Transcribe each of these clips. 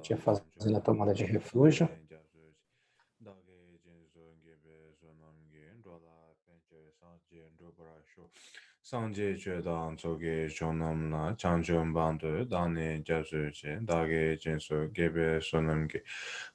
Tinha fazendo a tomada de refúgio. Sangye Chedan Tsoge Chonam La Changchun Bandu Dani Jasu Chen Dage Jinsu Gebe Sonamge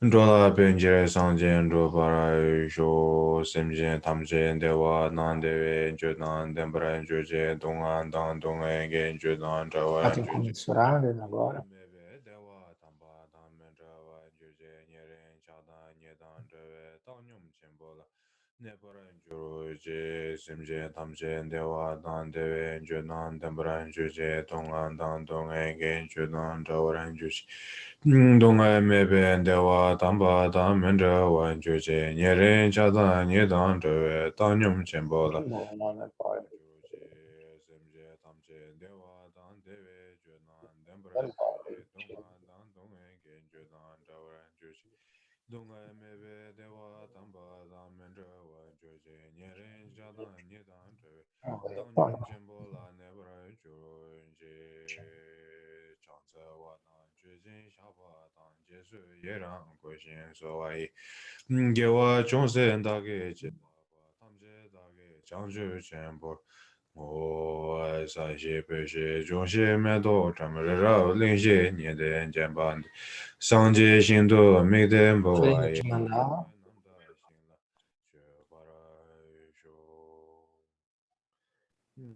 Ndola Benjire Sangye Ndobara Sho Semjen Tamjen Dewa Nandewe Jodan Dembra Joje Dongan Dan Dongan Gen Jodan Jawa Ato Joje incomensurável agora. Mebe Dewa Tamba Dan Mendrawa Joje Nyeren Chadan Nyedan Drewe Tanyum Chembola Neparan Juje Simje Tamje Dewa Dan Dewe Junan Dembran Juje Tongan Dan Dongen Gen Junan Jawaran Jushi Donga Mebe Dewa Tamba Dan Mendra Wan Juje Nyeren Chadan Nyedan Drewe Tanyum Chembola Não é pode. Simje Tamje Dewa Dan Dewe Junan Não Dembran pode. Juje Tongan Dan Dongen Gen Junan Jawaran Jushi Donga Mebe Dewa Tamba Dan Mendra Wan Juje Nyeren Chadan Nyedan Drewe Não é Tanyum pode. Chembola Nebra Juro Je Changsa Watan Jujin Shaba Dan Jesu Yerang Goshin Sowai Gewa Chongsen Dage Chebaba Tamje Dage Changju Chenpo O Sa Xie Pe Xie Zhongxie Medo Chamre Rao Lingxie Nieden Jianban Sangje Xingdu Migden Freio Bowai de mandar. Namda Xingla Xue Para Xu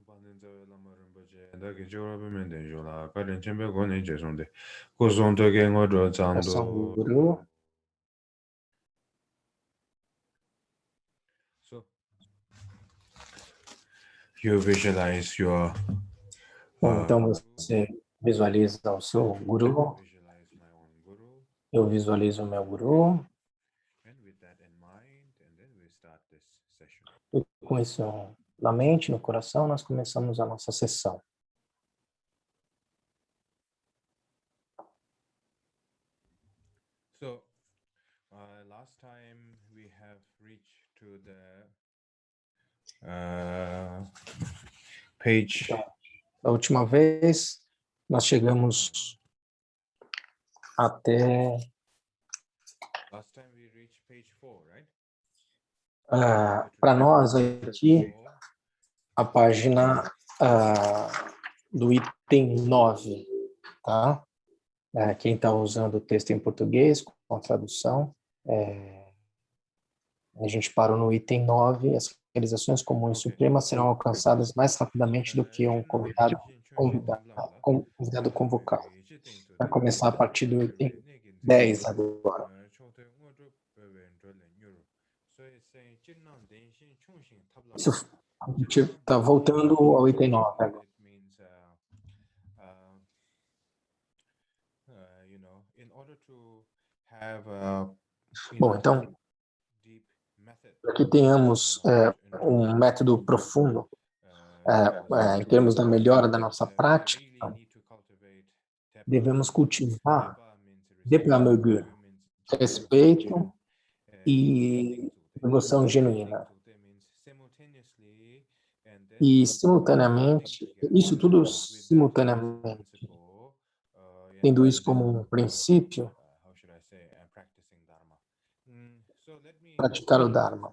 Panen Zawe Lama Rinpoche Dagi Churabi Menden Xula Karin Chenpe Goni Jesonde Kusong Toge Ngodro Ação Zangdu guru. So you visualize your Bom, então você visualiza o seu guru. visualize my own guru, Eu visualizo o meu guru. and with that in mind, and then we start this session. E com isso na mente, no coração, nós começamos a nossa sessão. So, last time we have reached to the page. Então, da última vez, nós chegamos até Last time we reached page 4, right? para nós aqui a página do item 9, tá? Quem está usando o texto em português com a tradução, a gente parou no item 9, as realizações comuns supremas serão alcançadas mais rapidamente do que um convidado convocado. Vai começar a partir do item 10 agora. Isso, a gente está voltando ao item 9 agora. Bom, então, para que tenhamos um método profundo em termos da melhora da nossa prática, devemos cultivar Deplamögu, respeito e devoção genuína. E simultaneamente, isso tudo simultaneamente, tendo isso como um princípio, praticar o Dharma.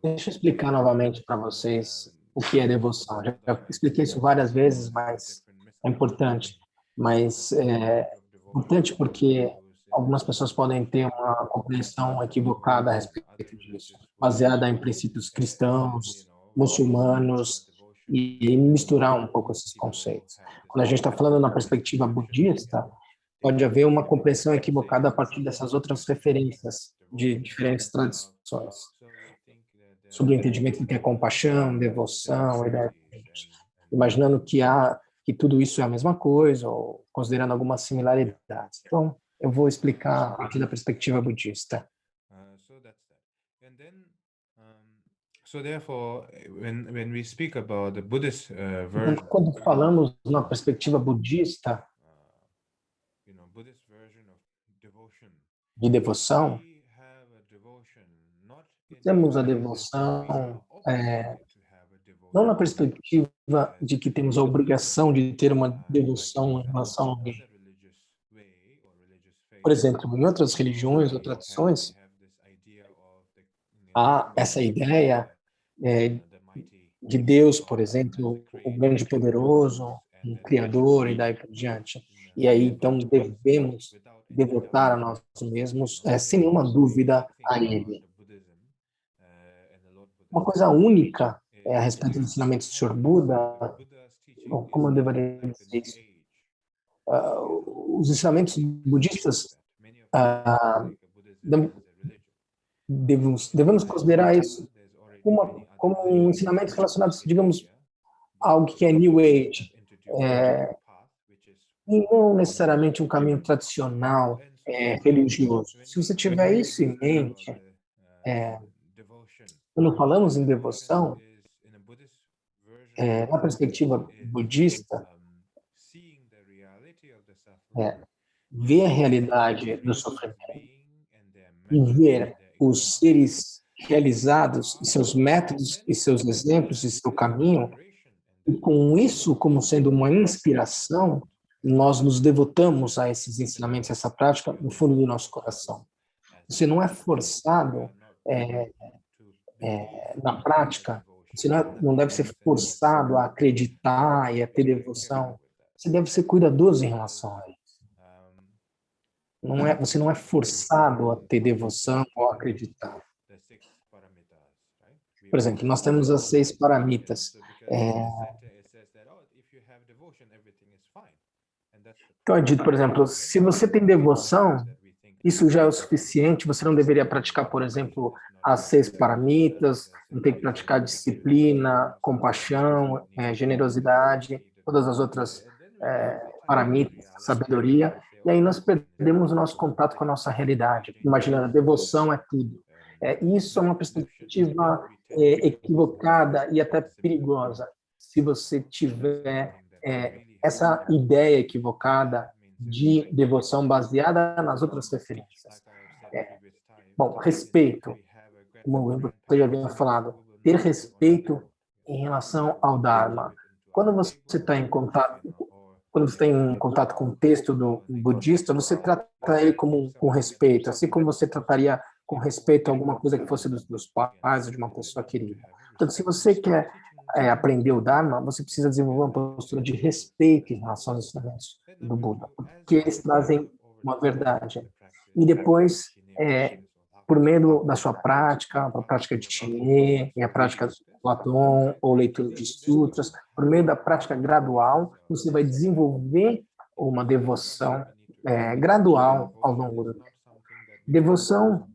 Deixa eu explicar novamente para vocês o que é devoção. Já expliquei isso várias vezes, mas é importante. Mas é importante porque algumas pessoas podem ter uma compreensão equivocada a respeito disso, baseada em princípios cristãos, muçulmanos, e misturar um pouco esses conceitos. Quando a gente está falando na perspectiva budista, pode haver uma compreensão equivocada a partir dessas outras referências de diferentes tradições, sobre o entendimento do que é compaixão, devoção, imaginando que tudo isso é a mesma coisa, ou considerando algumas similaridades. Então, eu vou explicar a partir da perspectiva budista. So therefore, when we speak about the Buddhist version, Então, quando falamos na perspectiva budista de devoção, temos a devoção não na perspectiva de que temos a obrigação de ter uma devoção em relação a alguém. Por exemplo, em outras religiões ou tradições, há essa ideia de Deus, por exemplo, o grande poderoso, um criador e daí por diante. E aí, então, devemos devotar a nós mesmos, sem nenhuma dúvida, a Ele. Uma coisa única a respeito dos ensinamentos do Sr. Buda, ou como eu deveria dizer isso, os ensinamentos budistas, devemos considerar isso como ensinamentos relacionados, digamos, a algo que é New Age, e não necessariamente um caminho tradicional religioso. Se você tiver isso em mente, quando falamos em devoção, na perspectiva budista, ver a realidade do sofrimento e ver os seres realizados, e seus métodos, e seus exemplos, e seu caminho, e com isso como sendo uma inspiração, nós nos devotamos a esses ensinamentos, a essa prática, no fundo do nosso coração. Você não é forçado na prática, você não deve ser forçado a acreditar e a ter devoção. Você deve ser cuidadoso em relação a isso. Você não é forçado a ter devoção ou a acreditar. Por exemplo, nós temos as 6 paramitas. Então, é dito, por exemplo, se você tem devoção, isso já é o suficiente, você não deveria praticar, por exemplo, as 6 paramitas, não tem que praticar disciplina, compaixão, generosidade, todas as outras paramitas, sabedoria, e aí nós perdemos o nosso contato com a nossa realidade, imaginando a devoção é tudo. Isso é uma perspectiva equivocada e até perigosa, se você tiver essa ideia equivocada de devoção baseada nas outras referências. Bom, respeito, como eu já havia falado, ter respeito em relação ao Dharma. Quando você está em contato com o texto do budista, você trata ele com respeito, assim como você trataria com respeito a alguma coisa que fosse dos pais ou de uma pessoa querida. Então, se você quer aprender o Dharma, você precisa desenvolver uma postura de respeito em relação aos ensinamentos do Buda, porque eles trazem uma verdade. E depois, por meio da sua prática, a prática de Shiné, e a prática do Platão, ou leitura de sutras, por meio da prática gradual, você vai desenvolver uma devoção gradual ao longo do tempo. Devoção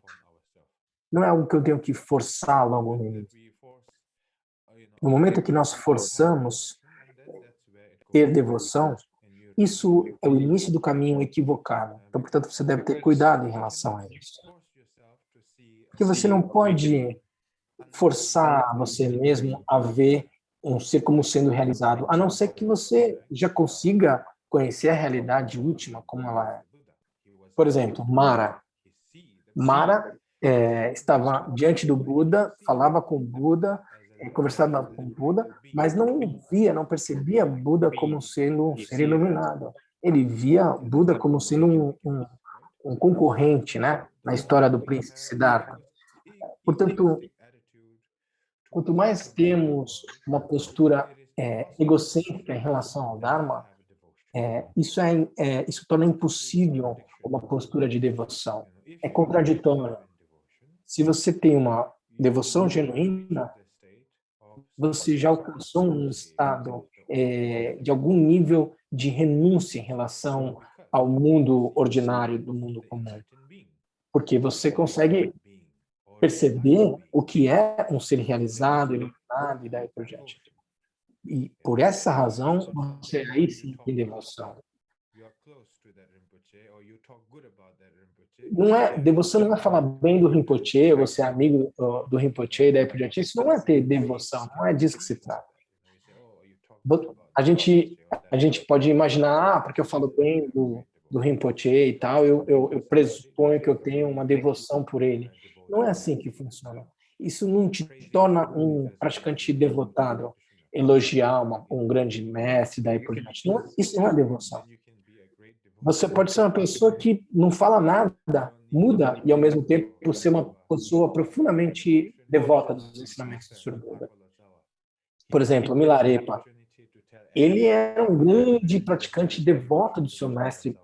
não é algo que eu tenho que forçar logo no início. No momento que nós forçamos ter devoção, isso é o início do caminho equivocado. Então, portanto, você deve ter cuidado em relação a isso. Porque você não pode forçar você mesmo a ver um ser como sendo realizado, a não ser que você já consiga conhecer a realidade última como ela é. Por exemplo, Mara. Mara estava diante do Buda, falava com o Buda, conversava com o Buda, mas não via, não percebia Buda como sendo um ser iluminado. Ele via Buda como sendo um concorrente, né, na história do príncipe Siddhartha. Portanto, quanto mais temos uma postura egocêntrica em relação ao Dharma, isso torna impossível uma postura de devoção. É contraditório. Se você tem uma devoção genuína, você já alcançou um estado de algum nível de renúncia em relação ao mundo ordinário, do mundo comum. Porque você consegue perceber o que é um ser realizado, iluminado e daí por diante. E por essa razão, você aí sim tem devoção. Devoção não é falar bem do Rinpoche, você é amigo do Rinpoche e daí por diante. Isso não é ter devoção, não é disso que se trata. A gente pode imaginar, porque eu falo bem do Rinpoche e tal, eu pressuponho que eu tenho uma devoção por ele. Não é assim que funciona. Isso não te torna um praticante devotado. elogiar um grande mestre, daí por diante. Isso não é devoção. Você pode ser uma pessoa que não fala nada, muda, e ao mesmo tempo ser uma pessoa profundamente devota dos ensinamentos do Sr. Buda. Por exemplo, Milarepa, ele era um grande praticante devoto do seu mestre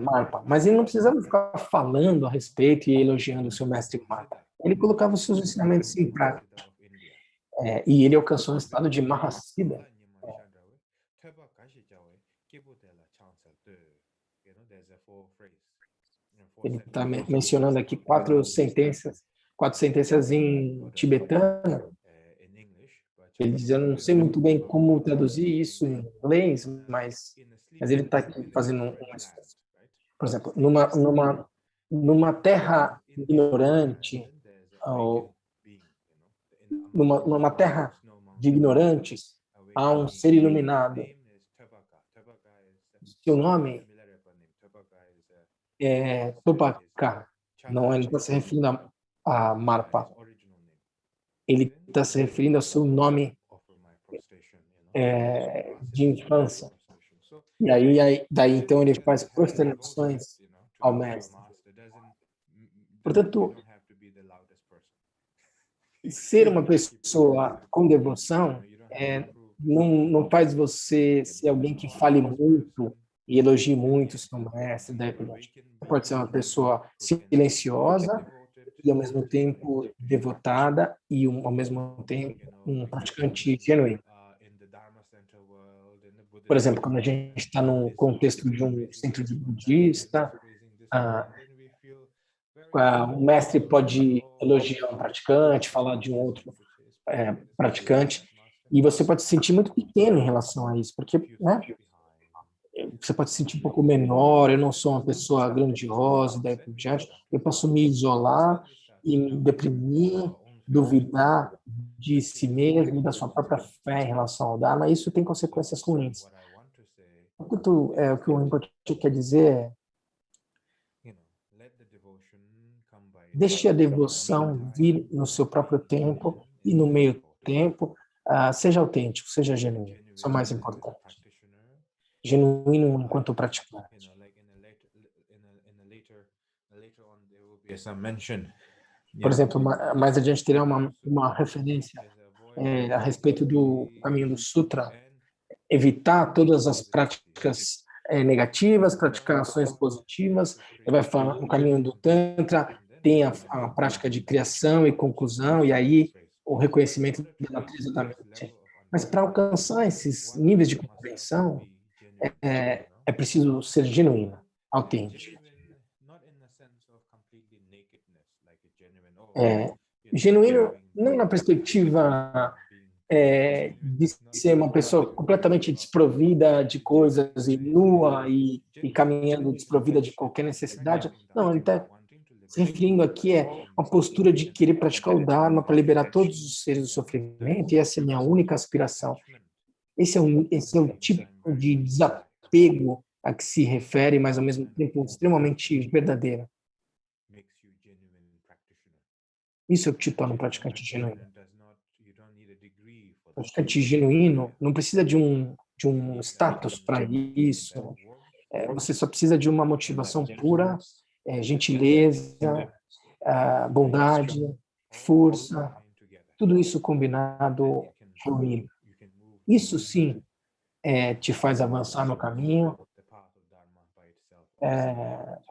Marpa, mas ele não precisava ficar falando a respeito e elogiando o seu mestre Marpa. Ele colocava os seus ensinamentos em prática. E ele alcançou o estado de Mahasiddha. Ele está mencionando aqui quatro sentenças em tibetano. Ele diz, eu não sei muito bem como traduzir isso em inglês, mas ele está aqui fazendo um esforço. Por exemplo, numa terra ignorante, ou numa terra de ignorantes, há um ser iluminado. Seu nome é Topaka. Não, ele está se referindo a Marpa. Ele está se referindo ao seu nome de infância. E daí então ele faz prosternações ao mestre. Portanto, ser uma pessoa com devoção não faz você ser alguém que fale muito e elogie muito o seu mestre. Você pode ser uma pessoa silenciosa e, ao mesmo tempo, devotada e, ao mesmo tempo, um praticante genuíno. Por exemplo, quando a gente está no contexto de um centro de budista, o mestre pode elogiar um praticante, falar de um outro praticante, e você pode se sentir muito pequeno em relação a isso, porque, né, você pode se sentir um pouco menor, eu não sou uma pessoa grandiosa, daí por diante, eu posso me isolar e me deprimir, duvidar de si mesmo, da sua própria fé em relação ao Dharma, isso tem consequências ruins. Portanto, o que o Rinpoche quer dizer é deixe a devoção vir no seu próprio tempo e no meio tempo, seja autêntico, seja genuíno, isso é o mais importante. Genuíno enquanto praticante. Por exemplo, mais adiante terá uma referência a respeito do caminho do Sutra, evitar todas as práticas negativas, praticar ações positivas. Ele vai falar no caminho do Tantra, tem a prática de criação e conclusão, e aí o reconhecimento da natureza da mente. Mas para alcançar esses níveis de compreensão, é preciso ser genuíno, autêntico. Genuíno não na perspectiva de ser uma pessoa completamente desprovida de coisas e nua e caminhando desprovida de qualquer necessidade. Não, ele está se referindo aqui uma postura de querer praticar o Dharma para liberar todos os seres do sofrimento, e essa é a minha única aspiração. Esse é o tipo de desapego a que se refere, mas ao mesmo tempo extremamente verdadeiro. Isso é o que te torna um praticante genuíno. O praticante genuíno não precisa de um status para isso. Você só precisa de uma motivação pura, gentileza, bondade, força, tudo isso combinado reunido. Isso sim te faz avançar no caminho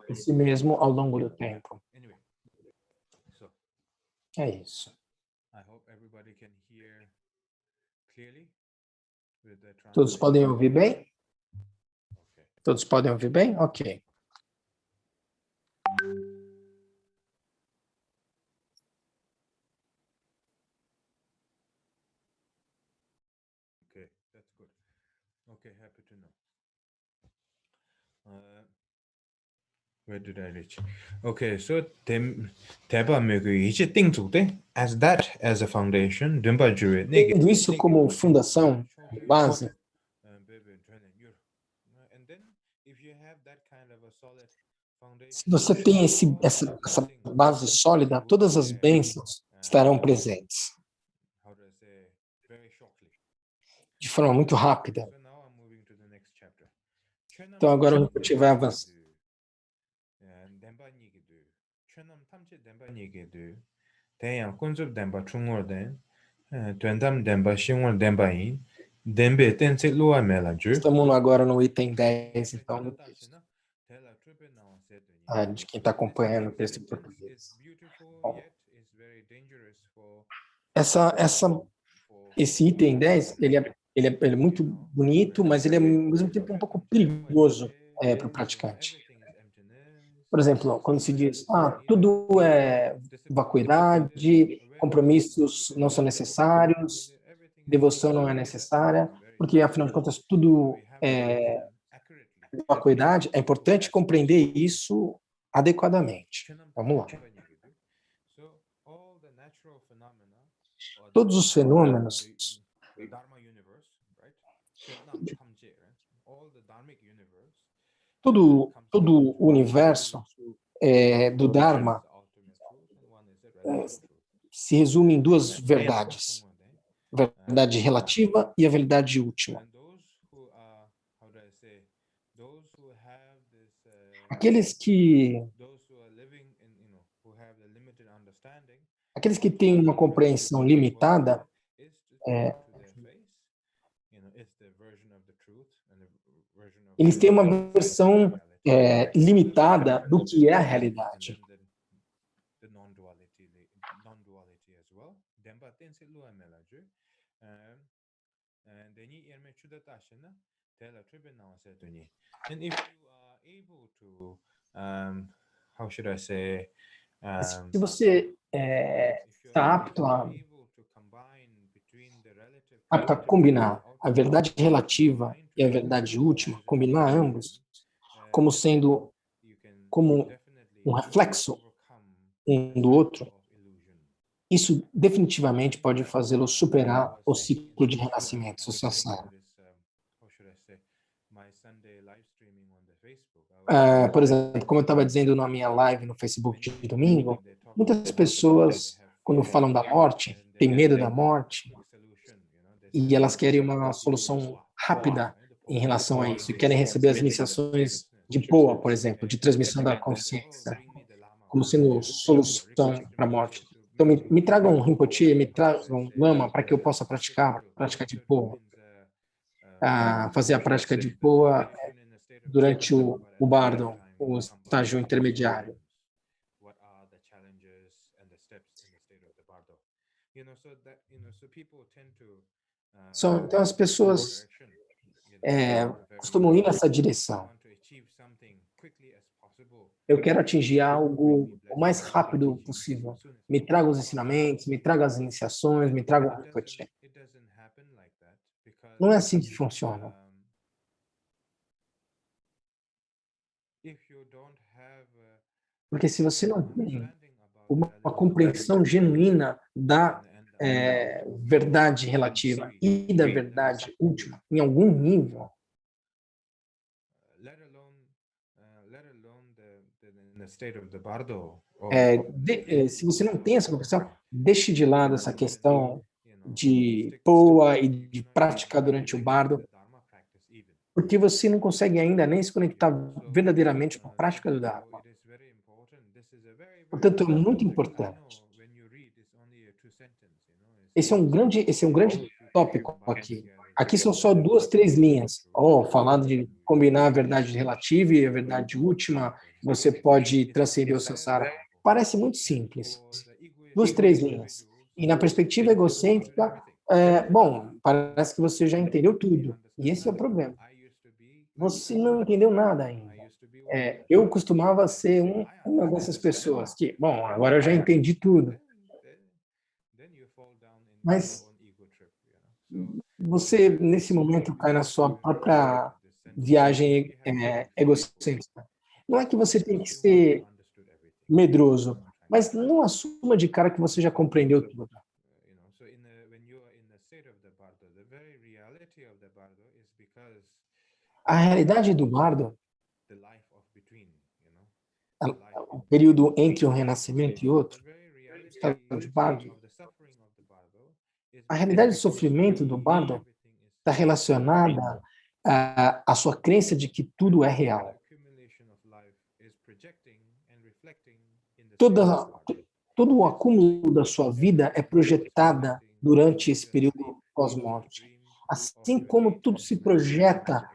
em si mesmo ao longo do tempo. É isso. Todos podem ouvir bem? Todos podem ouvir bem? Ok. Okay, that's good. Okay, happy to know. Where did I reach? Okay, so Teba Megu ichi tingzukde as that as a foundation, Dunpa Jure. Tendo isso como fundação, base, se você tem essa base sólida, todas as bênçãos estarão presentes. de forma muito rápida. Então, agora o Rinpoche vai avançar. Estamos agora no item 10, então, do texto. De quem está acompanhando o texto em português. Bom, esse item 10, ele é muito bonito, mas ele é, ao mesmo tempo, um pouco perigoso para o praticante. Por exemplo, quando se diz, tudo é vacuidade, compromissos não são necessários, devoção não é necessária, porque, afinal de contas, tudo é vacuidade, é importante compreender isso adequadamente. Vamos lá. Todos os fenômenos, todo o universo do Dharma se resume em duas verdades: a verdade relativa e a verdade última. Aqueles que têm uma compreensão limitada, eles têm uma versão limitada do que é a realidade. Se você está apto a combinar a verdade relativa e a verdade última, combinar ambos, como sendo como um reflexo um do outro, isso definitivamente pode fazê-lo superar o ciclo de renascimento, o samsara. Por exemplo, como eu estava dizendo na minha live no Facebook de domingo, muitas pessoas, quando falam da morte, têm medo da morte, e elas querem uma solução rápida em relação a isso, e querem receber as iniciações de POA, por exemplo, de transmissão da consciência, como sendo solução para a morte. Então, me tragam um Rinpoche, me tragam um Lama para que eu possa praticar de POA. Fazer a prática de POA durante o bardo, o estágio intermediário. Então, as pessoas costumam ir nessa direção. Eu quero atingir algo o mais rápido possível. Me traga os ensinamentos, me traga as iniciações, me traga o Rinpoche. Não é assim que funciona. Porque se você não tem uma compreensão genuína da verdade relativa e da verdade última, em algum nível, se você não tem essa compreensão, deixe de lado essa questão de POA e de prática durante o bardo, porque você não consegue ainda nem se conectar verdadeiramente com a prática do Dharma. Portanto, é muito importante. Esse é um grande tópico aqui. Aqui são só 2, 3 linhas. Falando de combinar a verdade relativa e a verdade última, você pode transcender o samsara. Parece muito simples. 2, 3 linhas. E na perspectiva egocêntrica, parece que você já entendeu tudo. E esse é o problema. Você não entendeu nada ainda. Eu costumava ser uma dessas pessoas que, agora eu já entendi tudo. Mas você, nesse momento, cai na sua própria viagem egocêntrica. Não é que você tem que ser medroso, mas não assuma de cara que você já compreendeu tudo. A realidade do bardo, o período entre um renascimento e outro, estado de bardo, a realidade do sofrimento do bardo está relacionada à sua crença de que tudo é real. Todo o acúmulo da sua vida é projetada durante esse período pós-morte. Assim como tudo se projeta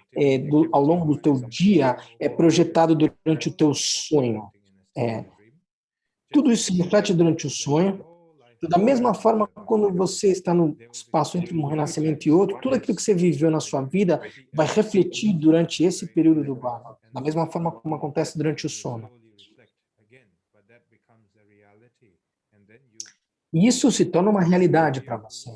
ao longo do teu dia, é projetado durante o teu sonho. Tudo isso se reflete durante o sonho. Da mesma forma, quando você está no espaço entre um renascimento e outro, tudo aquilo que você viveu na sua vida vai refletir durante esse período do Bhava. Da mesma forma como acontece durante o sono. E isso se torna uma realidade para você.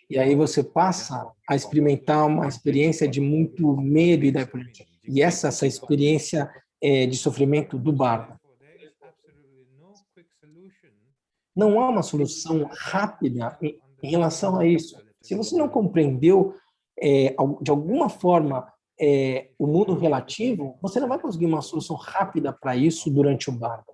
E aí você passa a experimentar uma experiência de muito medo e daí por diante. E essa experiência de sofrimento do Bhava. Não há uma solução rápida em relação a isso. Se você não compreendeu, de alguma forma, o mundo relativo, você não vai conseguir uma solução rápida para isso durante o Bhava.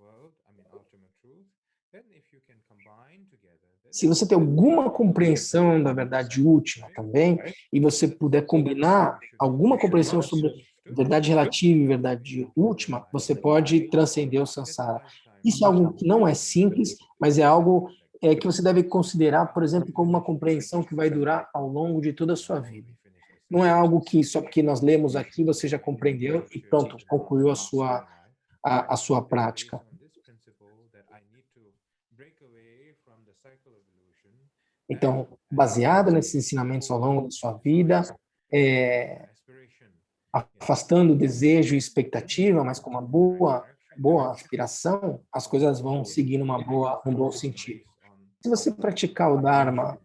Se você tem alguma compreensão da verdade última também, e você puder combinar alguma compreensão sobre verdade relativa e verdade última, você pode transcender o samsara. Isso é algo que não é simples, mas é algo que você deve considerar, por exemplo, como uma compreensão que vai durar ao longo de toda a sua vida. Não é algo que só porque nós lemos aqui você já compreendeu e pronto, concluiu a sua prática. Então, baseado nesses ensinamentos ao longo da sua vida, afastando o desejo e expectativa, mas com uma boa aspiração, as coisas vão seguir um bom sentido. Se você praticar o Dharma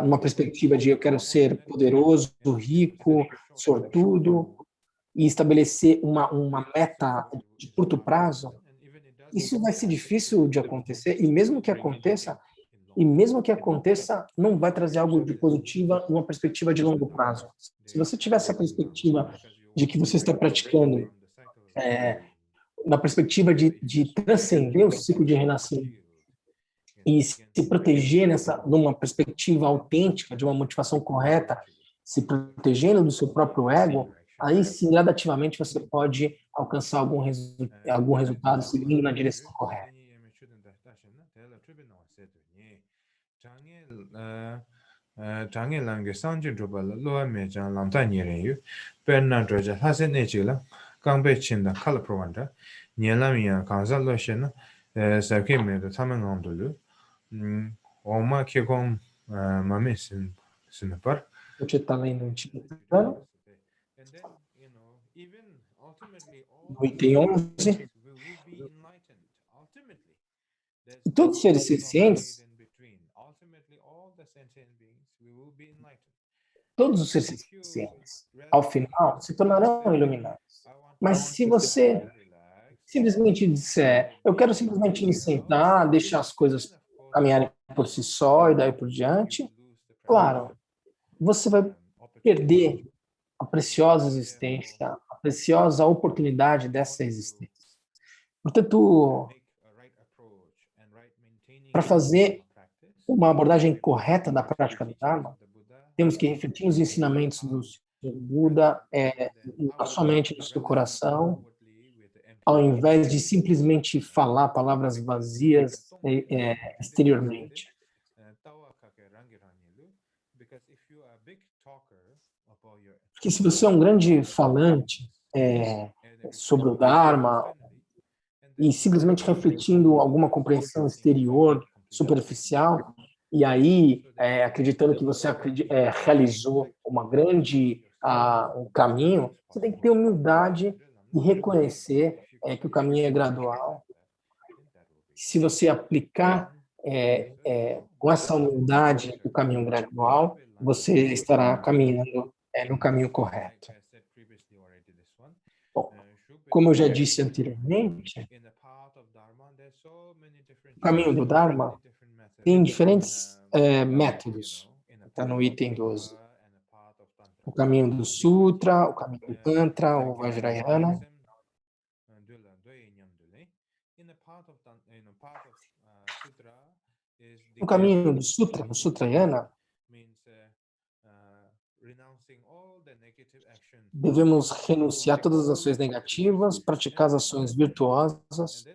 numa perspectiva de eu quero ser poderoso, rico, sortudo, e estabelecer uma meta de curto prazo, isso vai ser difícil de acontecer, e mesmo que aconteça, não vai trazer algo de positivo numa perspectiva de longo prazo. Se você tiver essa perspectiva de que você está praticando na perspectiva de transcender o ciclo de renascimento e se proteger numa perspectiva autêntica, de uma motivação correta, se protegendo do seu próprio ego, aí sim, gradativamente, você pode alcançar algum resultado seguindo na direção correta. 장애 랑게 상진 조발 로아메 장 람타니레유 벤나 조자 하세네지라 강베친다 칼프로반다 녀라미야 강살로시나 사케메도 타망온돌루 오마 케공 마메신 스나파 Você está lendo um tibetano, no item 11, e todos os seres sencientes, ao final, se tornarão iluminados. Mas se você simplesmente disser, eu quero simplesmente me sentar, deixar as coisas caminharem por si só e daí por diante, claro, você vai perder a preciosa existência, a preciosa oportunidade dessa existência. Portanto, para fazer uma abordagem correta da prática do Dharma, temos que refletir nos ensinamentos do Buda, não somente no seu coração, ao invés de simplesmente falar palavras vazias exteriormente. Porque se você é um grande falante sobre o Dharma e simplesmente refletindo alguma compreensão exterior, superficial, e aí acreditando que você realizou um caminho, você tem que ter humildade e reconhecer que o caminho é gradual. Se você aplicar com essa humildade o caminho gradual, você estará caminhando no caminho correto. Bom, como eu já disse anteriormente, o caminho do Dharma tem diferentes métodos. Está no item 12. O caminho do Sutra, o caminho do Tantra, o Vajrayana. No caminho do Sutra, no Sutrayana, Devemos renunciar a todas as ações negativas, praticar as ações virtuosas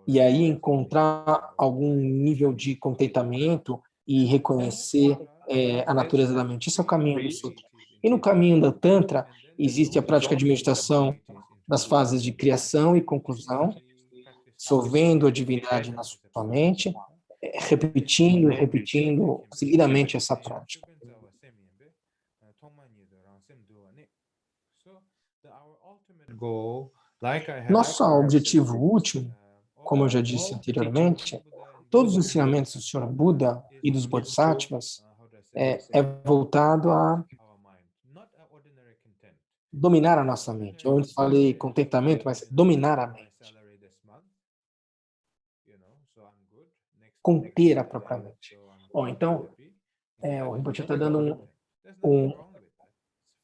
e aí encontrar algum nível de contentamento e reconhecer a natureza da mente. Esse é o caminho do Sutra. E no caminho da Tantra, existe a prática de meditação nas fases de criação e conclusão, dissolvendo a divindade na sua mente, repetindo e repetindo seguidamente essa prática. Nosso objetivo último, como eu já disse anteriormente, todos os ensinamentos do Senhor Buda e dos Bodhisattvas é voltado a dominar a nossa mente. Eu antes falei contentamento, mas dominar a mente. Conter a própria mente. Bom, então, o Rinpoche está dando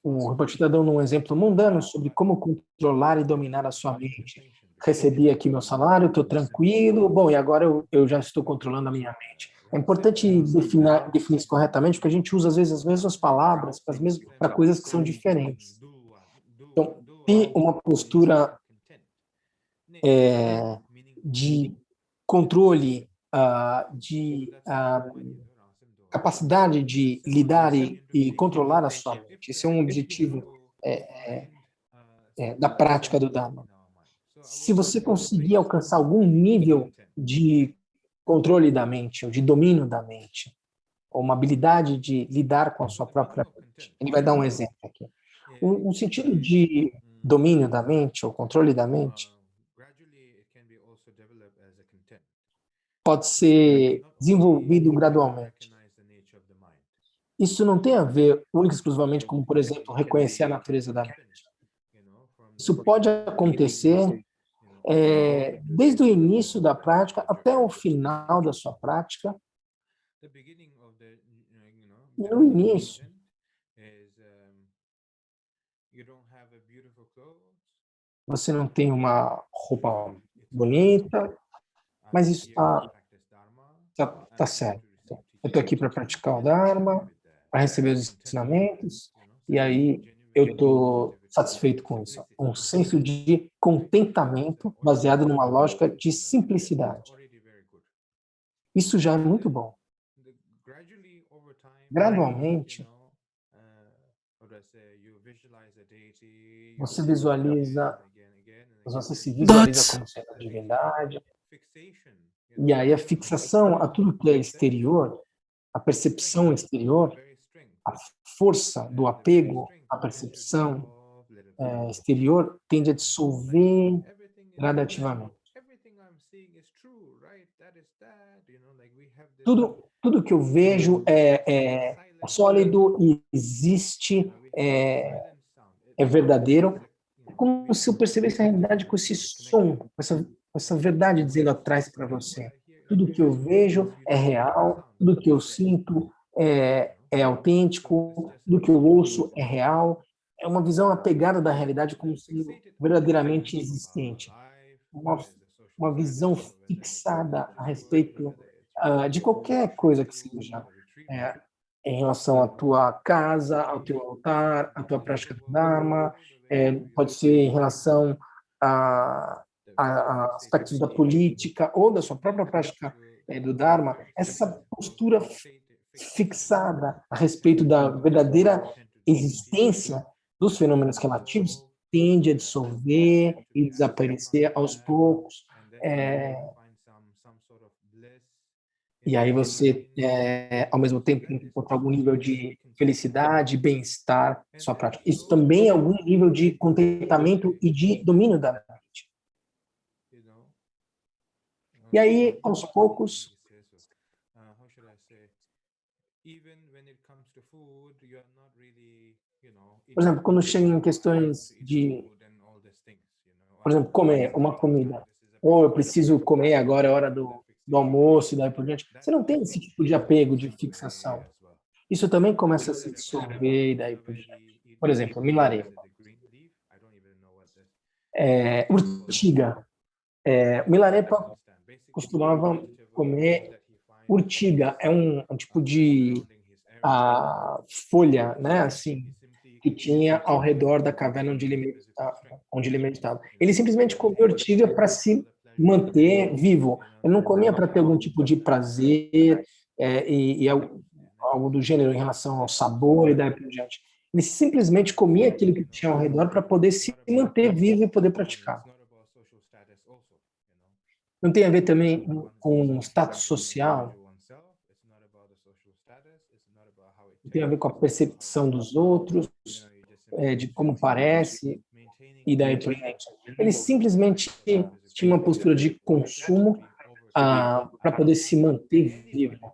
o Rinpoche está dando um exemplo mundano sobre como controlar e dominar a sua mente. Recebi aqui meu salário, estou tranquilo, bom, e agora eu já estou controlando a minha mente. É importante definir isso corretamente, porque a gente usa, às vezes, as mesmas palavras para coisas que são diferentes. Então, ter uma postura de controle, de capacidade de lidar e controlar a sua mente. Esse é um objetivo da prática do Dharma. Se você conseguir alcançar algum nível de controle da mente, ou de domínio da mente, ou uma habilidade de lidar com a sua própria mente, ele vai dar um exemplo aqui. O sentido de domínio da mente, ou controle da mente, pode ser desenvolvido gradualmente. Isso não tem a ver única e exclusivamente com, por exemplo, reconhecer a natureza da mente. Isso pode acontecer desde o início da prática até o final da sua prática. E no início, você não tem uma roupa bonita, mas isso tá certo. Eu estou aqui para praticar o Dharma, para receber os ensinamentos, e aí eu estou satisfeito com isso. Um senso de contentamento baseado numa lógica de simplicidade. Isso já é muito bom. Gradualmente, você se visualiza como sendo a divindade, e aí a fixação a tudo que é exterior, a percepção exterior, a força do apego à percepção exterior tende a dissolver gradativamente. Tudo que eu vejo é sólido e existe, é verdadeiro. É como se eu percebesse a realidade com esse som, com essa verdade dizendo atrás para você. Tudo que eu vejo é real, tudo que eu sinto é autêntico, tudo que eu ouço é real. É uma visão apegada da realidade como sendo verdadeiramente existente. Uma visão fixada a respeito de qualquer coisa que seja, em relação à tua casa, ao teu altar, à tua prática do Dharma, pode ser em relação a aspectos da política ou da sua própria prática do Dharma, essa postura fixada a respeito da verdadeira existência dos fenômenos relativos tende a dissolver e desaparecer aos poucos. E aí você, ao mesmo tempo, encontra algum nível de felicidade, bem-estar na sua prática. Isso também é algum nível de contentamento e de domínio da mente. E aí, aos poucos, por exemplo, quando chega em questões de, por exemplo, comer uma comida, ou eu preciso comer agora, é hora do almoço e daí por diante, você não tem esse tipo de apego, de fixação. Isso também começa a se dissolver e daí por diante. Por exemplo, milarepa. Urtiga. Milarepa costumava comer urtiga. É um tipo de a folha, né, assim, que tinha ao redor da caverna onde ele meditava. Ele simplesmente comia ortiga para se manter vivo. Ele não comia para ter algum tipo de prazer algo do gênero em relação ao sabor e daí por diante. Ele simplesmente comia aquilo que tinha ao redor para poder se manter vivo e poder praticar. Não tem a ver também com status social, não tem a ver com a percepção dos outros, de como parece, e daí por diante. Ele simplesmente tinha uma postura de consumo para poder se manter vivo.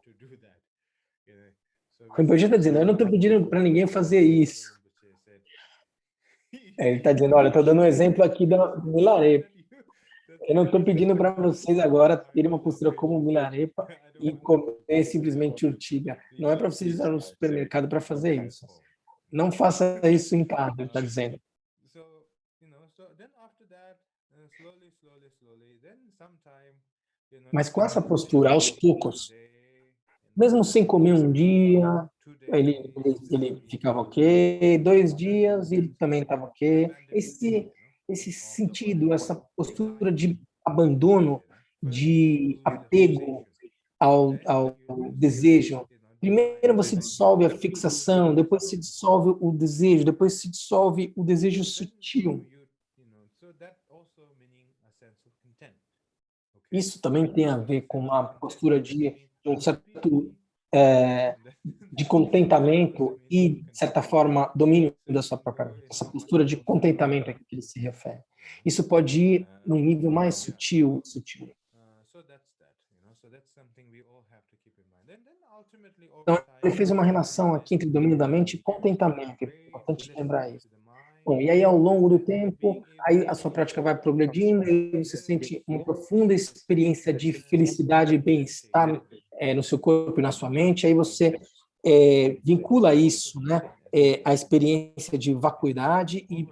O Rinpoche está dizendo, eu não estou pedindo para ninguém fazer isso. Ele está dizendo, olha, estou dando um exemplo aqui do Milarepa. Eu não estou pedindo para vocês agora terem uma postura como Milarepa e comer simplesmente urtiga. Não é para vocês ir no supermercado para fazer isso. Não faça isso em casa, ele está dizendo. Mas com essa postura, aos poucos, mesmo sem comer um dia, ele ficava ok, 2 dias ele também estava ok. Esse sentido, essa postura de abandono, de apego ao desejo. Primeiro você dissolve a fixação, depois se dissolve o desejo, depois se dissolve o desejo sutil. Isso também tem a ver com uma postura de um certo de contentamento e, de certa forma, domínio da sua própria mente. Essa postura de contentamento a que ele se refere. Isso pode ir num nível mais sutil. Então, ele fez uma relação aqui entre domínio da mente e contentamento. É importante lembrar isso. Bom, e aí, ao longo do tempo, aí a sua prática vai progredindo e você sente uma profunda experiência de felicidade e bem-estar no seu corpo e na sua mente. Aí você vincula isso, né, a experiência de vacuidade e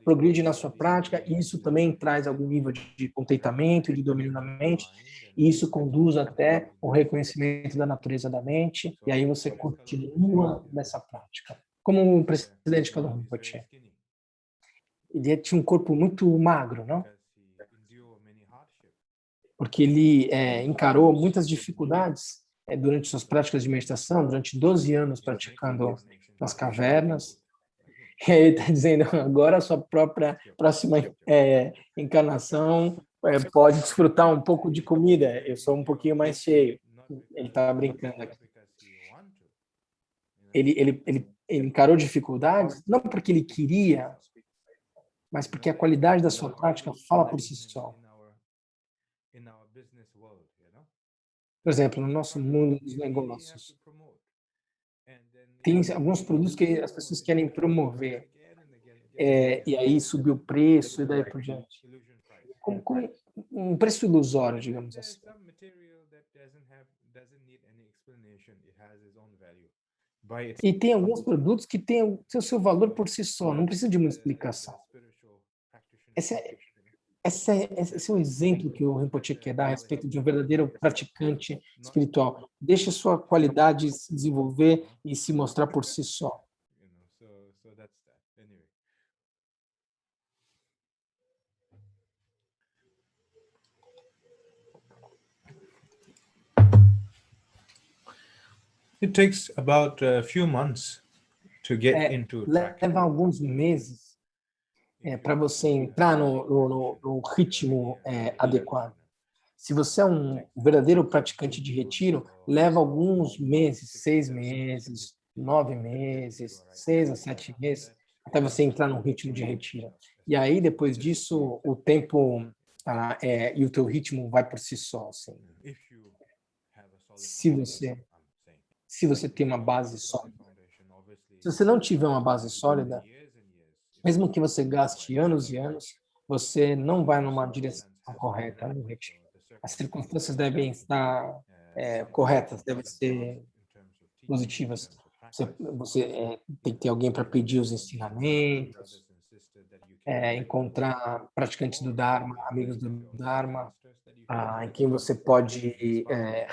progride na sua prática. E isso também traz algum nível de contentamento e de domínio da mente. E isso conduz até o reconhecimento da natureza da mente. E aí você continua nessa prática. Como o presidente Carlos Rinpoche. Ele tinha um corpo muito magro, não? Porque ele encarou muitas dificuldades durante suas práticas de meditação, durante 12 anos praticando nas cavernas. E aí ele está dizendo, agora a sua própria próxima encarnação pode desfrutar um pouco de comida, eu sou um pouquinho mais cheio. Ele estava brincando aqui. Ele encarou dificuldades, não porque ele queria, mas porque a qualidade da sua prática fala por si só. Por exemplo, no nosso mundo dos negócios, tem alguns produtos que as pessoas querem promover, e aí subir o preço e daí por diante. Como um preço ilusório, digamos assim. E tem alguns produtos que têm o seu valor por si só, não precisa de uma explicação. Esse é um exemplo que o Rinpoche quer dar a respeito de um verdadeiro praticante espiritual. Deixa sua qualidade se desenvolver e se mostrar por si só. It takes about a few months to get into track. Leva alguns meses para você entrar no ritmo adequado. Se você é um verdadeiro praticante de retiro, leva alguns meses, 6 meses, 9 meses, 6 a 7 meses, até você entrar no ritmo de retiro. E aí, depois disso, o tempo e o teu ritmo vai por si só. Assim. Se você tem uma base sólida. Se você não tiver uma base sólida, mesmo que você gaste anos e anos, você não vai numa direção correta no retiro. As circunstâncias devem estar corretas, devem ser positivas. Você tem que ter alguém para pedir os ensinamentos, encontrar praticantes do Dharma, amigos do Dharma, em quem você pode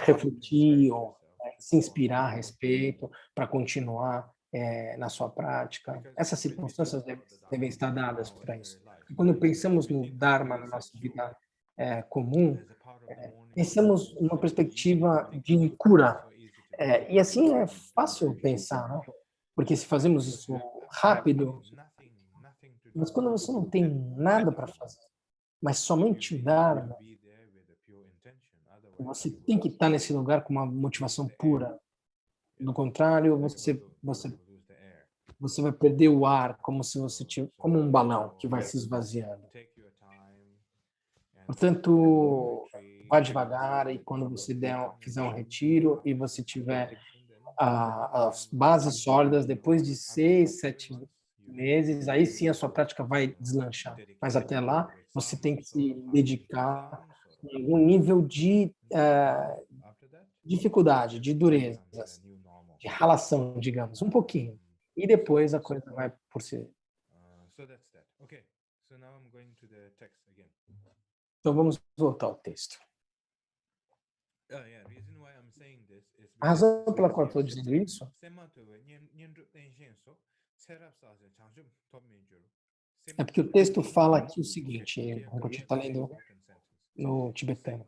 refletir ou se inspirar a respeito, para continuar na sua prática. Essas circunstâncias devem estar dadas para isso. E quando pensamos no Dharma na nossa vida comum, pensamos numa perspectiva de cura. E assim é fácil pensar, né? Porque se fazemos isso rápido, mas quando você não tem nada para fazer, mas somente o Dharma, você tem que estar nesse lugar com uma motivação pura. Do contrário, você vai perder o ar, como se você tivesse, como um balão que vai se esvaziando. Portanto, vá devagar e quando você fizer um retiro e você tiver as bases sólidas, depois de 6, 7 meses, aí sim a sua prática vai deslanchar. Mas até lá, você tem que se dedicar a algum nível de dificuldade, de dureza, de ralação, digamos, um pouquinho. E depois a coisa vai por si. Então vamos voltar ao texto. A razão pela qual eu estou dizendo isso é porque o texto fala aqui o seguinte, como a gente está lendo no tibetano.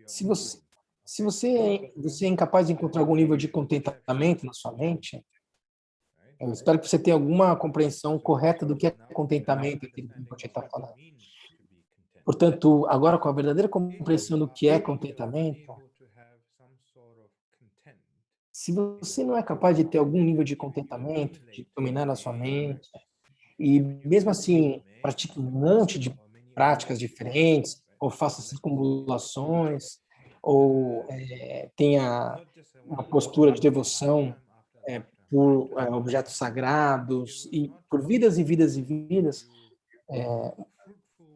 Se você é incapaz de encontrar algum nível de contentamento na sua mente, eu espero que você tenha alguma compreensão correta do que é contentamento, aquilo que a gente está falando. Portanto, agora com a verdadeira compreensão do que é contentamento, se você não é capaz de ter algum nível de contentamento, de dominar a sua mente, e mesmo assim pratique um monte de práticas diferentes, ou faça circunambulações, ou tenha uma postura de devoção por objetos sagrados, e por vidas e vidas e vidas,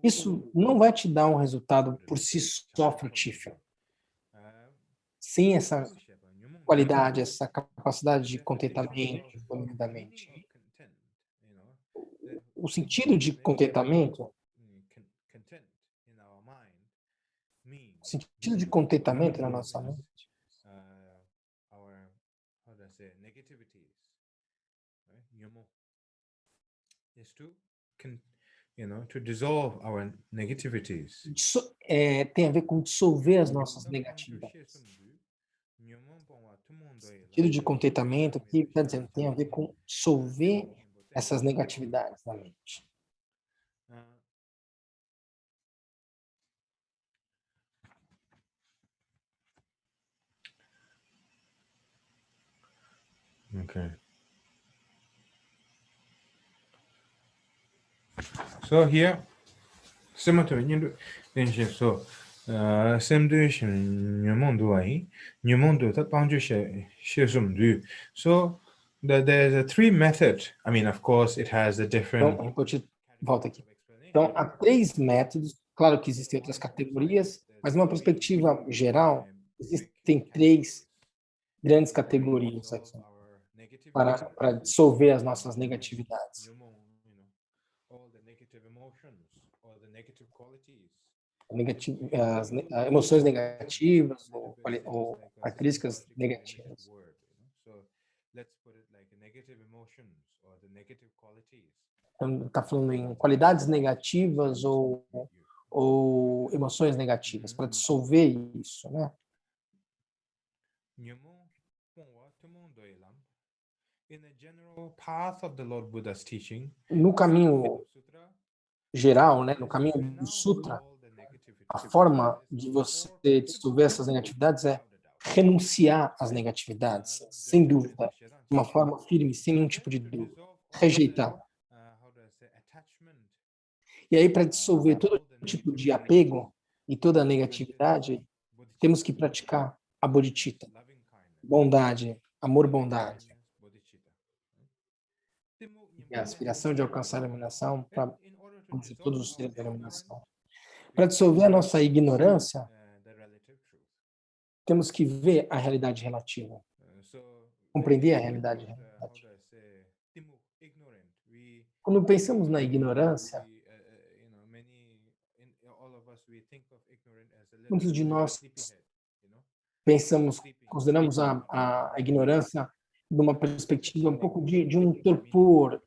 isso não vai te dar um resultado por si só frutífero. Sem essa qualidade, essa capacidade de contentamento, de domínio da mente. O sentido de contentamento, o sentido de contentamento na nossa mente, to dissolve our negativities. tem a ver com dissolver as nossas negatividades. O sentido de contentamento aqui está dizendo, tem a ver com dissolver essas negatividades na mente. Okay. So here, similar to so so there's three methods. I mean, of course, it has a different. Então, volta aqui. Então, há 3 métodos. Claro que existem outras categorias, mas numa perspectiva geral, existem 3 grandes categorias aqui para dissolver as nossas negatividades. As emoções negativas ou características negativas. Então, está falando em qualidades negativas ou emoções negativas, para dissolver isso, né? No caminho geral, né, no caminho do Sutra, a forma de você dissolver essas negatividades é renunciar às negatividades, sem dúvida, de uma forma firme, sem nenhum tipo de dúvida. Rejeitar. E aí, para dissolver todo tipo de apego e toda a negatividade, temos que praticar a bodhicitta, bondade, amor-bondade. E a aspiração de alcançar a iluminação para todos os seres da iluminação. Para dissolver a nossa ignorância, temos que ver a realidade relativa, compreender a realidade relativa. Quando pensamos na ignorância, Muitos de nós consideramos a ignorância de uma perspectiva um pouco de um torpor.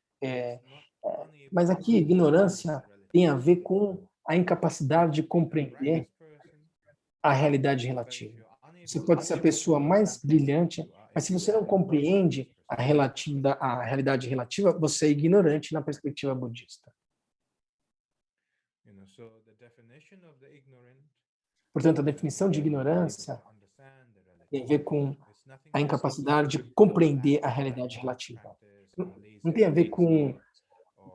Mas aqui, ignorância tem a ver com a incapacidade de compreender a realidade relativa. Você pode ser a pessoa mais brilhante, mas se você não compreende a realidade relativa, você é ignorante na perspectiva budista. Portanto, a definição de ignorância tem a ver com a incapacidade de compreender a realidade relativa. Não tem a ver com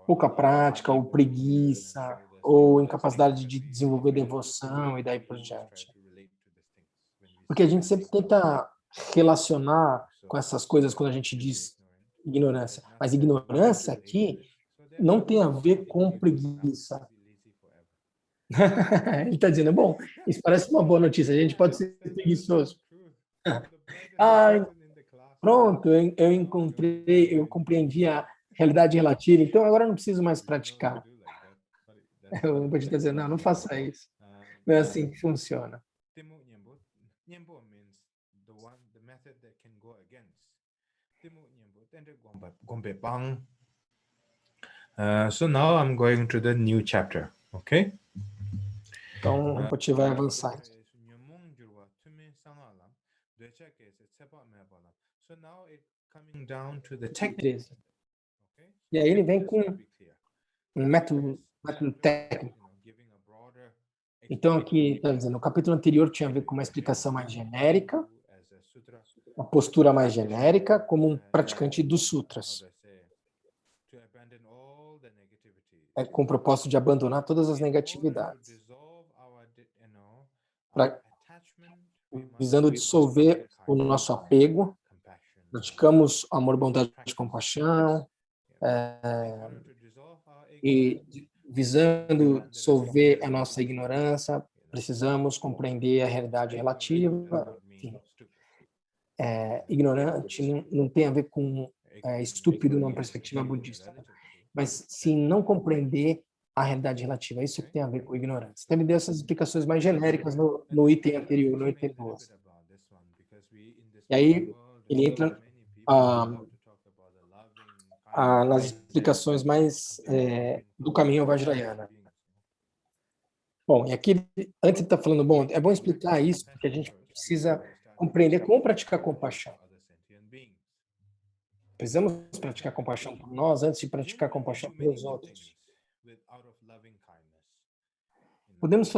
pouca prática, ou preguiça, ou incapacidade de desenvolver devoção e daí por diante. Porque a gente sempre tenta relacionar com essas coisas quando a gente diz ignorância. Mas ignorância aqui não tem a ver com preguiça. Ele está dizendo, bom, isso parece uma boa notícia, a gente pode ser preguiçoso. Pronto, eu compreendi a realidade relativa, então agora eu não preciso mais praticar. Eu vou te dizer, não faça isso. Não é assim que funciona. So now I'm going to the new chapter, okay? Então, a gente vai avançar. So now it's coming down to the technique. E aí ele vem com um método técnico. Então, aqui está dizendo, o capítulo anterior tinha a ver com uma explicação mais genérica, uma postura mais genérica, como um praticante dos sutras, com o propósito de abandonar todas as negatividades, visando dissolver o nosso apego. Praticamos amor, bondade e compaixão, e visando dissolver a nossa ignorância, precisamos compreender a realidade relativa. Enfim, ignorante não tem a ver com estúpido numa perspectiva budista, mas se não compreender a realidade relativa, isso que tem a ver com ignorância. Então ele deu essas explicações mais genéricas no item anterior, no item 2. E aí ele entra nas explicações mais do caminho Vajrayana. Bom, e aqui, antes de estar falando, bom, é bom explicar isso, porque a gente precisa compreender como praticar compaixão. Precisamos praticar compaixão por nós antes de praticar compaixão pelos outros. Podemos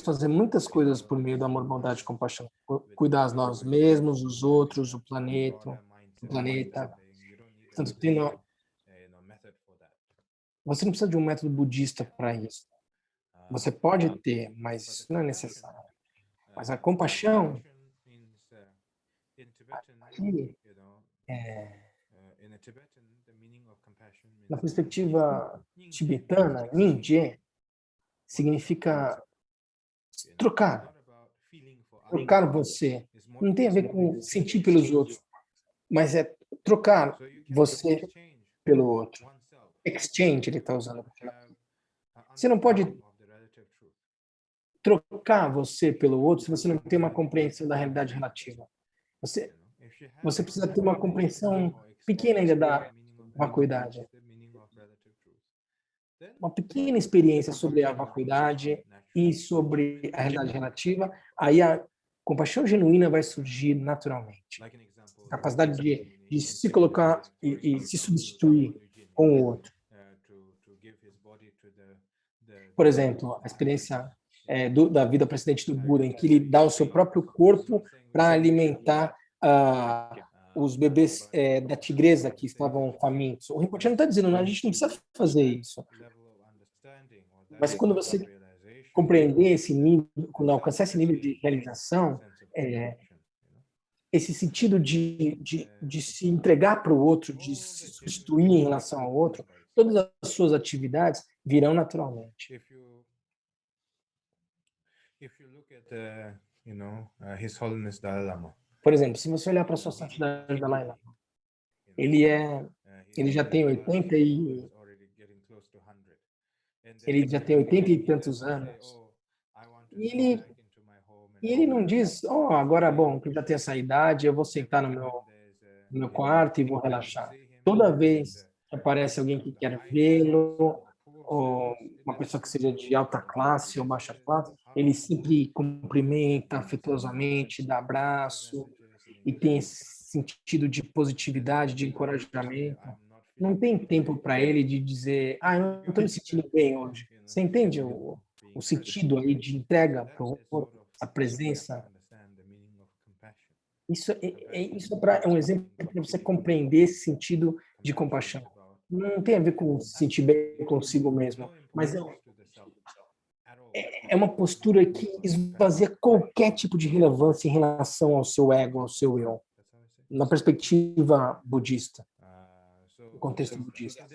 fazer muitas coisas por meio do amor, bondade e compaixão. Cuidar de nós mesmos, os outros, o planeta. Portanto, você não precisa de um método budista para isso. Você pode ter, mas isso não é necessário. Mas a compaixão, aqui, na perspectiva tibetana, Ninje significa trocar você. Não tem a ver com sentir pelos outros, mas é trocar você pelo outro. Exchange, ele está usando. Você não pode trocar você pelo outro se você não tem uma compreensão da realidade relativa. Você precisa ter uma compreensão pequena ainda da vacuidade. Uma pequena experiência sobre a vacuidade e sobre a realidade relativa, aí a compaixão genuína vai surgir naturalmente. A capacidade de se colocar e se substituir com o outro. Por exemplo, a experiência da vida precedente do Buda, em que ele dá o seu próprio corpo para alimentar os bebês da tigresa que estavam famintos. O Rinpoche não está dizendo, não, a gente não precisa fazer isso. Mas quando você compreender esse nível, quando alcançar esse nível de realização, esse sentido de se entregar para o outro, de se substituir em relação ao outro, todas as suas atividades virão naturalmente. Por exemplo, se você olhar para a sua santidade Dalai Lama, ele já tem 80 e ele já tem 80 e tantos anos, e ele não diz, oh, agora, bom, que eu já tenho essa idade, eu vou sentar no meu quarto e vou relaxar. Toda vez que aparece alguém que quer vê-lo, ou uma pessoa que seja de alta classe ou baixa classe, ele sempre cumprimenta afetuosamente, dá abraço, e tem esse sentido de positividade, de encorajamento. Não tem tempo para ele de dizer, ah, eu não estou me sentindo bem hoje. Você entende o sentido aí de entrega para o outro, a presença? Isso é um exemplo para você compreender esse sentido de compaixão. Não tem a ver com se sentir bem consigo mesmo, mas é uma postura que esvazia qualquer tipo de relevância em relação ao seu ego, ao seu eu, na perspectiva budista, no contexto budista.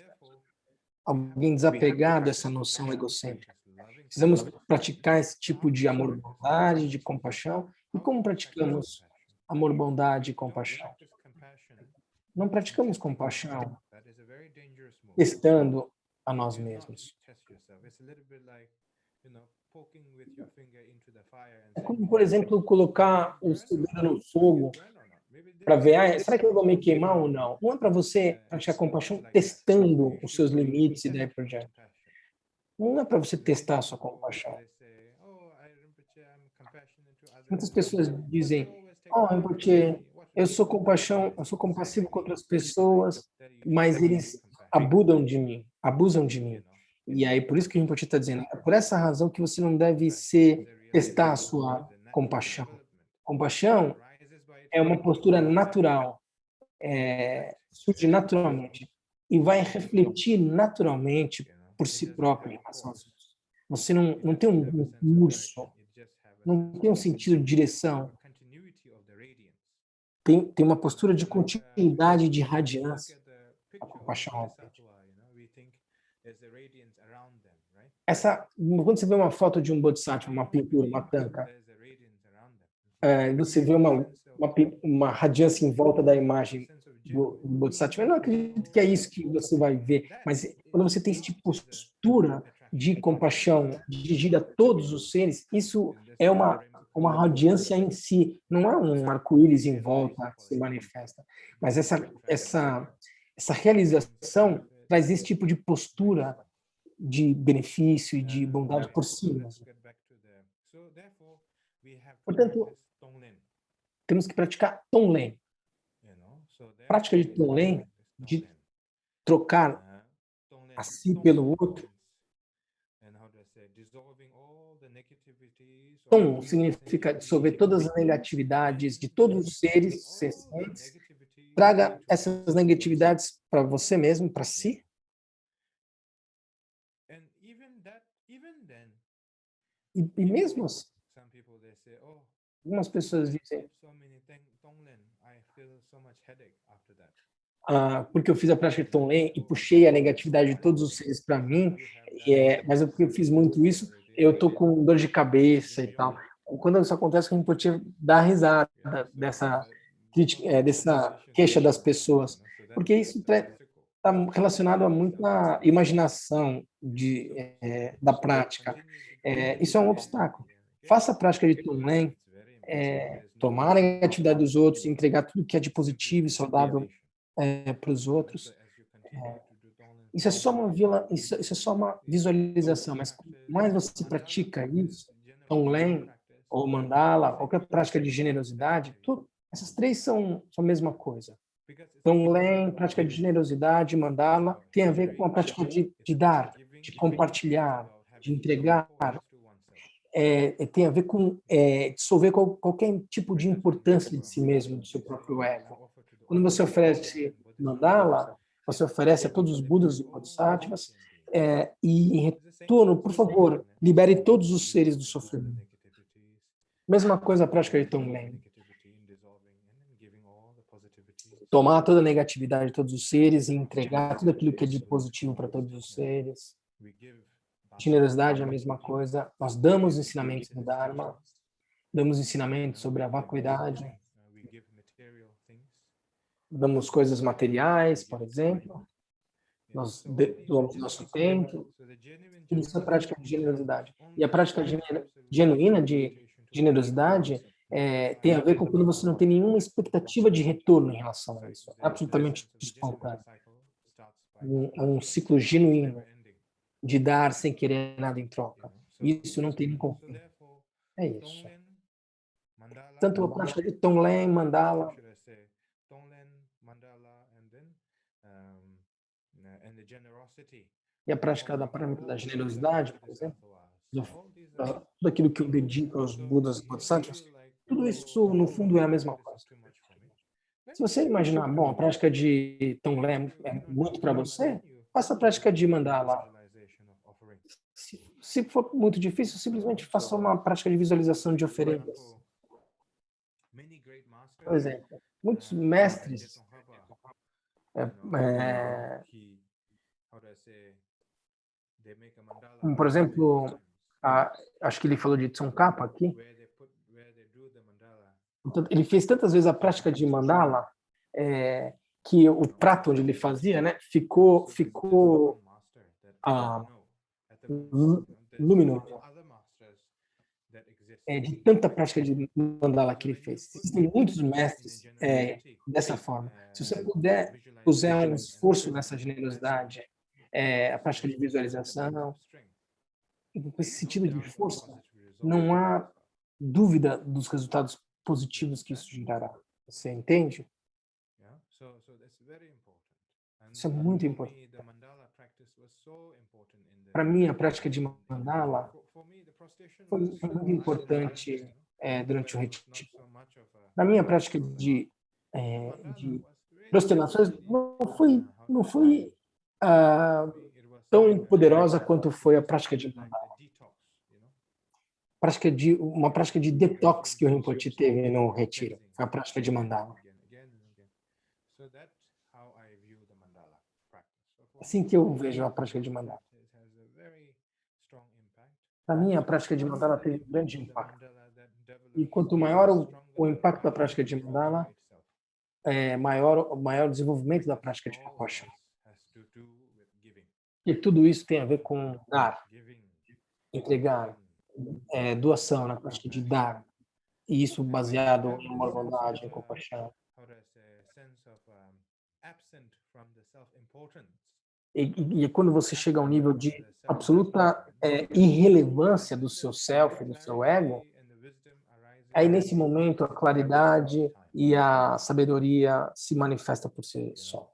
Alguém desapegado dessa noção egocêntrica. Precisamos praticar esse tipo de amor, bondade, de compaixão. E como praticamos amor, bondade e compaixão? Não praticamos compaixão testando a nós mesmos. É como, por exemplo, colocar o seu dedo no fogo para ver, ah, será que eu vou me queimar ou não? Não é para você praticar compaixão testando os seus limites e daí por diante. Não é para você testar a sua compaixão. Muitas pessoas dizem, oh, porque eu sou compassivo com outras pessoas, mas eles abusam de mim. E aí, por isso que a Rinpoche está dizendo, é por essa razão que você não deve testar a sua compaixão. Compaixão é uma postura natural, surge naturalmente e vai refletir naturalmente por si próprio em relação aos outros. Você não tem um curso, não tem um sentido de direção, tem uma postura de continuidade de radiância, a compaixão autêntica. Quando você vê uma foto de um bodhisattva, uma pintura, uma tanca, você vê uma radiância em volta da imagem do bodhisattva. Eu não acredito que é isso que você vai ver, mas quando você tem esse tipo de postura de compaixão dirigida a todos os seres, isso é uma radiância em si, não é um arco-íris em volta que se manifesta, mas essa realização traz esse tipo de postura de benefício e de bondade por si mesmo. Portanto, temos que praticar Tonglen. Prática de Tonglen, de trocar a si pelo outro. Tom significa dissolver todas as negatividades de todos os seres sencientes. Traga essas negatividades para você mesmo, para si. E mesmo assim, algumas pessoas dizem, porque eu fiz a prática de Tonglen e puxei a negatividade de todos os seres para mim, mas porque eu fiz muito isso, eu estou com dor de cabeça e tal. Quando isso acontece, a gente pode dar risada dessa crítica, dessa queixa das pessoas, porque isso está relacionado a muita imaginação da prática. Isso é um obstáculo. Faça a prática de Tonglen, tomar a negatividade dos outros, entregar tudo que é de positivo e saudável para os outros. Isso é só uma visualização, mas quanto mais você pratica isso, Tonglen ou Mandala, qualquer prática de generosidade, essas três são a mesma coisa. Tonglen, prática de generosidade, Mandala, tem a ver com a prática de dar, de compartilhar, de entregar, tem a ver com dissolver qualquer tipo de importância de si mesmo, do seu próprio ego. Quando você oferece Mandala, você oferece a todos os Budas e Bodhisattvas, e em retorno, por favor, libere todos os seres do sofrimento. Mesma coisa a prática de Tonglen. Tomar toda a negatividade de todos os seres e entregar tudo aquilo que é de positivo para todos os seres. Generosidade é a mesma coisa. Nós damos ensinamentos do Dharma, damos ensinamentos sobre a vacuidade, damos coisas materiais, por exemplo, nós doamos nosso tempo, tudo isso é prática de generosidade. E a prática genuína de generosidade tem a ver com quando você não tem nenhuma expectativa de retorno em relação a isso. É absolutamente espontâneo. É um ciclo genuíno de dar sem querer nada em troca. Isso não tem nem conflito. É isso. Tanto a prática de Tonglen, Mandala, e a prática da generosidade, por exemplo, tudo aquilo que eu dedico aos Budas e Bodhisattvas, tudo isso, no fundo, é a mesma coisa. Se você imaginar, bom, a prática de Tonglen é muito para você, faça a prática de Mandala. Se for muito difícil, simplesmente faça uma prática de visualização de oferendas. Por exemplo, muitos mestres como, por exemplo, acho que ele falou de Tsongkhapa aqui. Então, ele fez tantas vezes a prática de mandala que o prato onde ele fazia, né, ficou luminoso. De tanta prática de mandala que ele fez. Existem muitos mestres dessa forma. Se você puser um esforço nessa generosidade, a prática de visualização, com esse sentido de força, não há dúvida dos resultados positivos que isso gerará. Você entende? Isso é muito importante. Para mim, a prática de mandala foi muito importante durante o retiro. Para mim, a prática de prosternações não foi tão poderosa quanto foi a prática de mandala. Uma prática de detox que o Rinpoche teve no retiro. Foi a prática de mandala. Assim que eu vejo a prática de mandala. Para mim, a prática de mandala teve um grande impacto. E quanto maior o impacto da prática de mandala, maior o desenvolvimento da prática de compassion. E tudo isso tem a ver com dar, entregar, doação, na prática de dar. E isso baseado em uma bondade, em compaixão. E quando você chega a um nível de absoluta irrelevância do seu self, do seu ego, aí nesse momento a claridade e a sabedoria se manifesta por si só.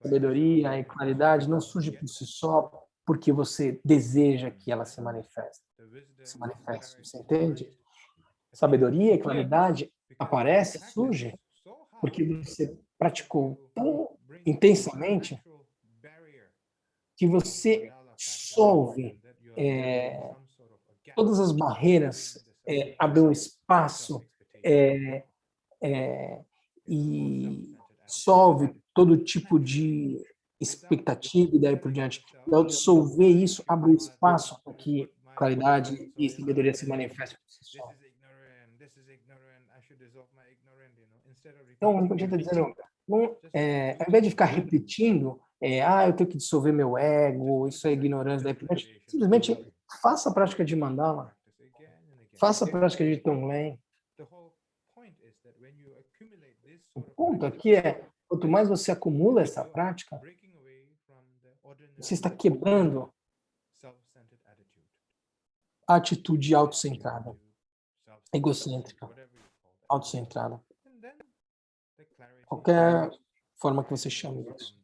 Sabedoria e claridade não surge por si só porque você deseja que ela se manifeste. Você entende? Sabedoria e claridade surge porque você praticou tão intensamente que você solve todas as barreiras, abre um espaço e solve todo tipo de expectativa e daí por diante. E ao dissolver isso, abre um espaço para que claridade e sabedoria se manifestem por si só. Então, o que eu estou dizendo, ao invés de ficar repetindo, eu tenho que dissolver meu ego, isso é ignorância, daí por diante, simplesmente faça a prática de mandala, faça a prática de Tonglen. O ponto aqui quanto mais você acumula essa prática, você está quebrando a atitude autocentrada, egocêntrica, autocentrada. Qualquer forma que você chame isso.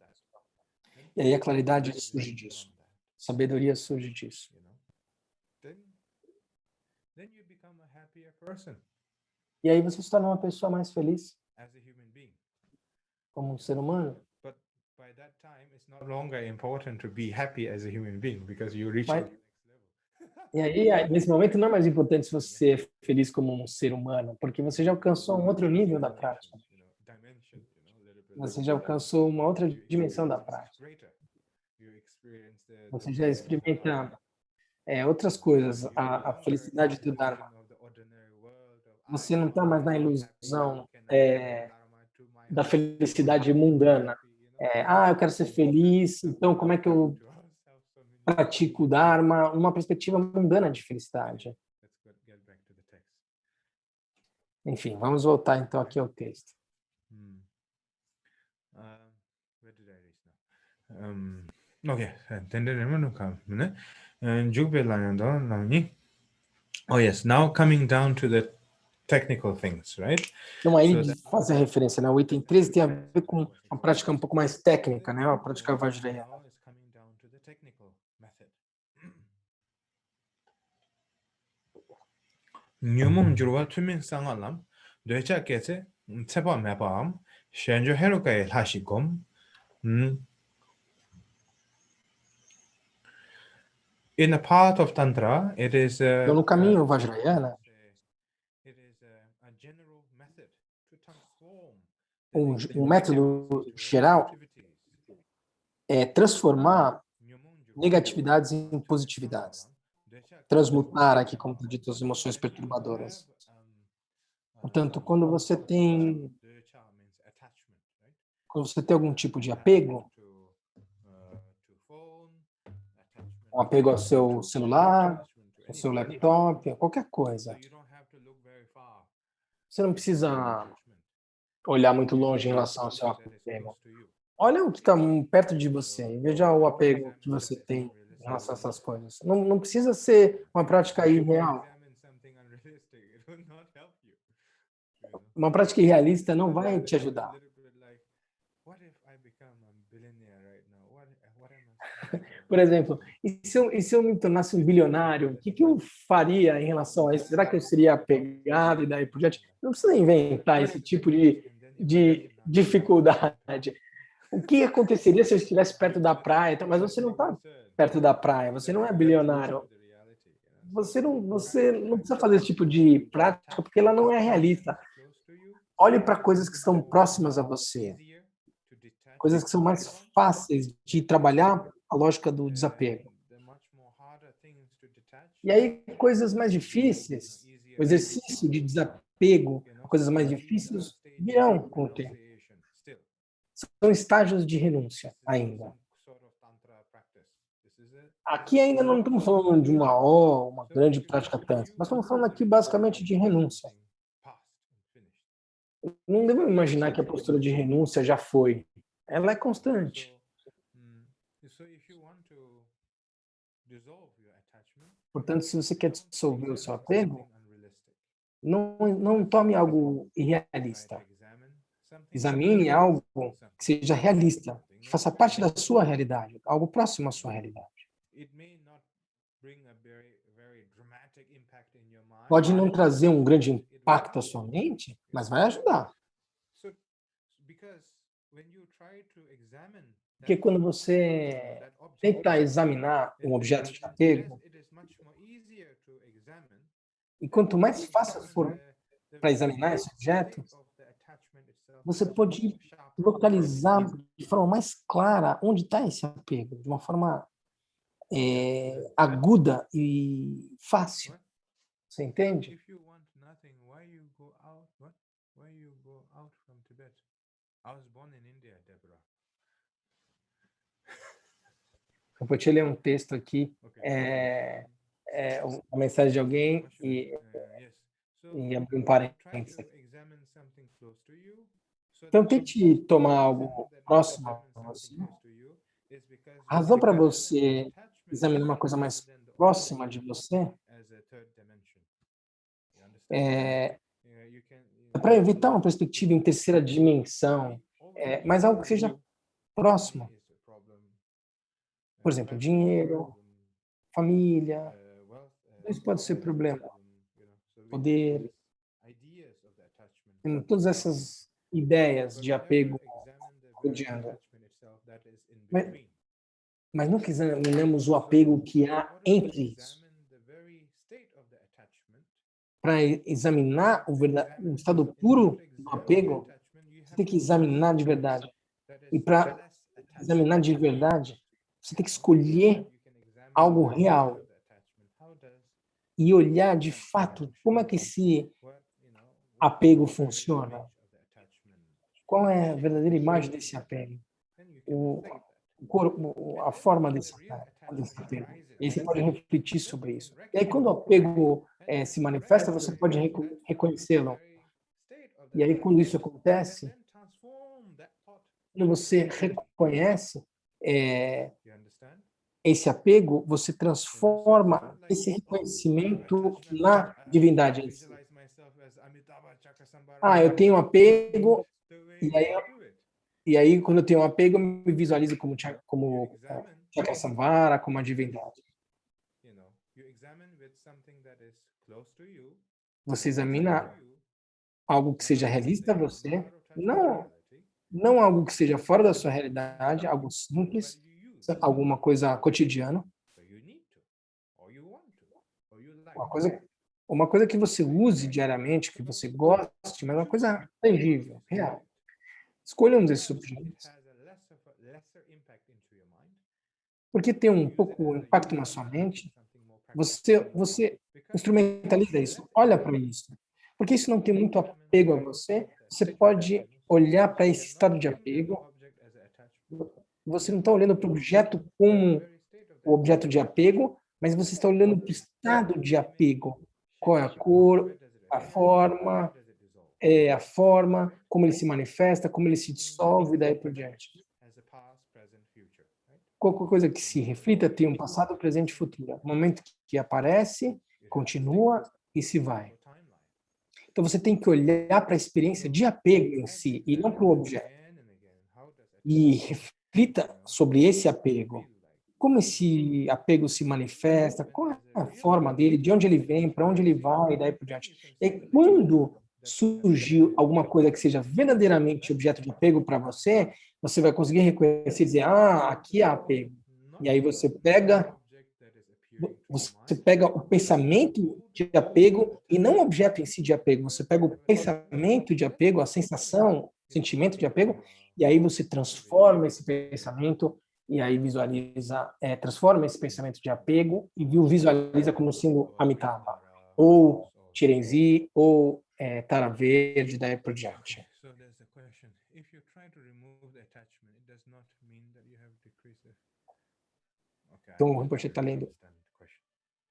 E aí a claridade surge disso. A sabedoria surge disso. E aí você se torna uma pessoa mais feliz como um ser humano. E aí, nesse momento, não é mais importante se você é feliz como um ser humano, porque você já alcançou um outro nível da prática. Você já alcançou uma outra dimensão da prática. Você já experimenta outras coisas, a felicidade do Dharma. Você não está mais na ilusão da felicidade mundana. Eu quero ser feliz, então como é que eu pratico o Dharma? Uma perspectiva mundana de felicidade. Enfim, vamos voltar então aqui ao texto. Oh yes, now coming down to the technical things, right? Então aí ele faz a referência, né? O item 13 tem a ver com uma prática um pouco mais técnica, né? A prática Vajrayana. 뉴몽 주로와 투명 쌍알람 뇌자께서 세번 매밤 셴조 헤로가에 하시곰 In a part of Tantra, it is Então, no caminho Vajrayana, um método geral é transformar negatividades em positividades. Transmutar aqui, como está dito, as emoções perturbadoras. Portanto, quando você tem algum tipo de apego, um apego ao seu celular, ao seu laptop, a qualquer coisa, você não precisa olhar muito longe em relação ao seu apego. Olha o que está perto de você e veja o apego que você tem em relação a essas coisas. Não precisa ser uma prática irreal. Uma prática irrealista não vai te ajudar. Por exemplo, e se eu me tornasse um bilionário, o que eu faria em relação a isso? Será que eu seria apegado e daí por diante? Não precisa inventar esse tipo de dificuldade. O que aconteceria se eu estivesse perto da praia? Mas você não está perto da praia, você não é bilionário. Você não precisa fazer esse tipo de prática porque ela não é realista. Olhe para coisas que estão próximas a você. Coisas que são mais fáceis de trabalhar a lógica do desapego. E aí, coisas mais difíceis, o exercício de desapego, coisas mais difíceis virão com o tempo. São estágios de renúncia ainda. Aqui ainda não estamos falando de uma grande prática tântrica, nós estamos falando aqui basicamente de renúncia. Não devemos imaginar que a postura de renúncia já foi. Ela é constante. Portanto, se você quer dissolver o seu apego, não tome algo irrealista. Examine algo que seja realista, que faça parte da sua realidade, algo próximo à sua realidade. Pode não trazer um grande impacto à sua mente, mas vai ajudar. Porque quando você tenta examinar um objeto de apego, e quanto mais fácil for para examinar esse objeto, você pode localizar de forma mais clara onde está esse apego, de uma forma aguda e fácil. Você entende? Eu vou te ler um texto aqui, uma mensagem de alguém e abrir um parênteses aqui. Então, tente tomar algo próximo a você. A razão para você examinar uma coisa mais próxima de você é para evitar uma perspectiva em terceira dimensão, mas algo que seja próximo. Por exemplo, dinheiro, família, isso pode ser problema. Poder, todas essas ideias de apego rodeando. Mas nunca examinamos o apego que há entre isso. Para examinar o estado puro do apego, você tem que examinar de verdade. E para examinar de verdade, você tem que escolher algo real e olhar de fato como é que esse apego funciona. qual é a verdadeira imagem desse apego, o, o corpo, a forma desse apego. E aí você pode refletir sobre isso. E aí quando o apego se manifesta, você pode reconhecê-lo. E aí quando isso acontece, quando você reconhece esse apego, você transforma esse reconhecimento na divindade em si. Ah, eu tenho apego, e aí, quando eu tenho apego, eu me visualizo como Chakra como a divindade. Você examina algo que seja realista a você, não algo que seja fora da sua realidade, algo simples, alguma coisa cotidiana, uma coisa, uma coisa que você use diariamente, que você goste, mas uma coisa tangível, real. Escolha um desses objetos, porque tem um pouco impacto na sua mente. Você instrumentaliza isso, olha para isso. Porque isso não tem muito apego a você, você pode olhar para esse estado de apego. Você não está olhando para o objeto como o objeto de apego, mas você está olhando para o estado de apego. Qual é a cor, a forma, como ele se manifesta, como ele se dissolve, e daí por diante. Qualquer coisa que se reflita tem um passado, presente e futuro. O momento que aparece, continua e se vai. Então você tem que olhar para a experiência de apego em si e não para o objeto. E reflita sobre esse apego. Como esse apego se manifesta, qual é a forma dele, de onde ele vem, para onde ele vai, e daí por diante. E quando surgir alguma coisa que seja verdadeiramente objeto de apego para você, você vai conseguir reconhecer e dizer, ah, aqui há apego. E aí você pega o pensamento de apego e não o objeto em si de apego. Você pega o pensamento de apego, a sensação, o sentimento de apego, e aí você transforma esse pensamento e aí visualiza, transforma esse pensamento de apego e visualiza como sendo Amitabha, ou Chirenzi, ou Tara Verde, daí por diante. Então, o Rinpoche está lendo.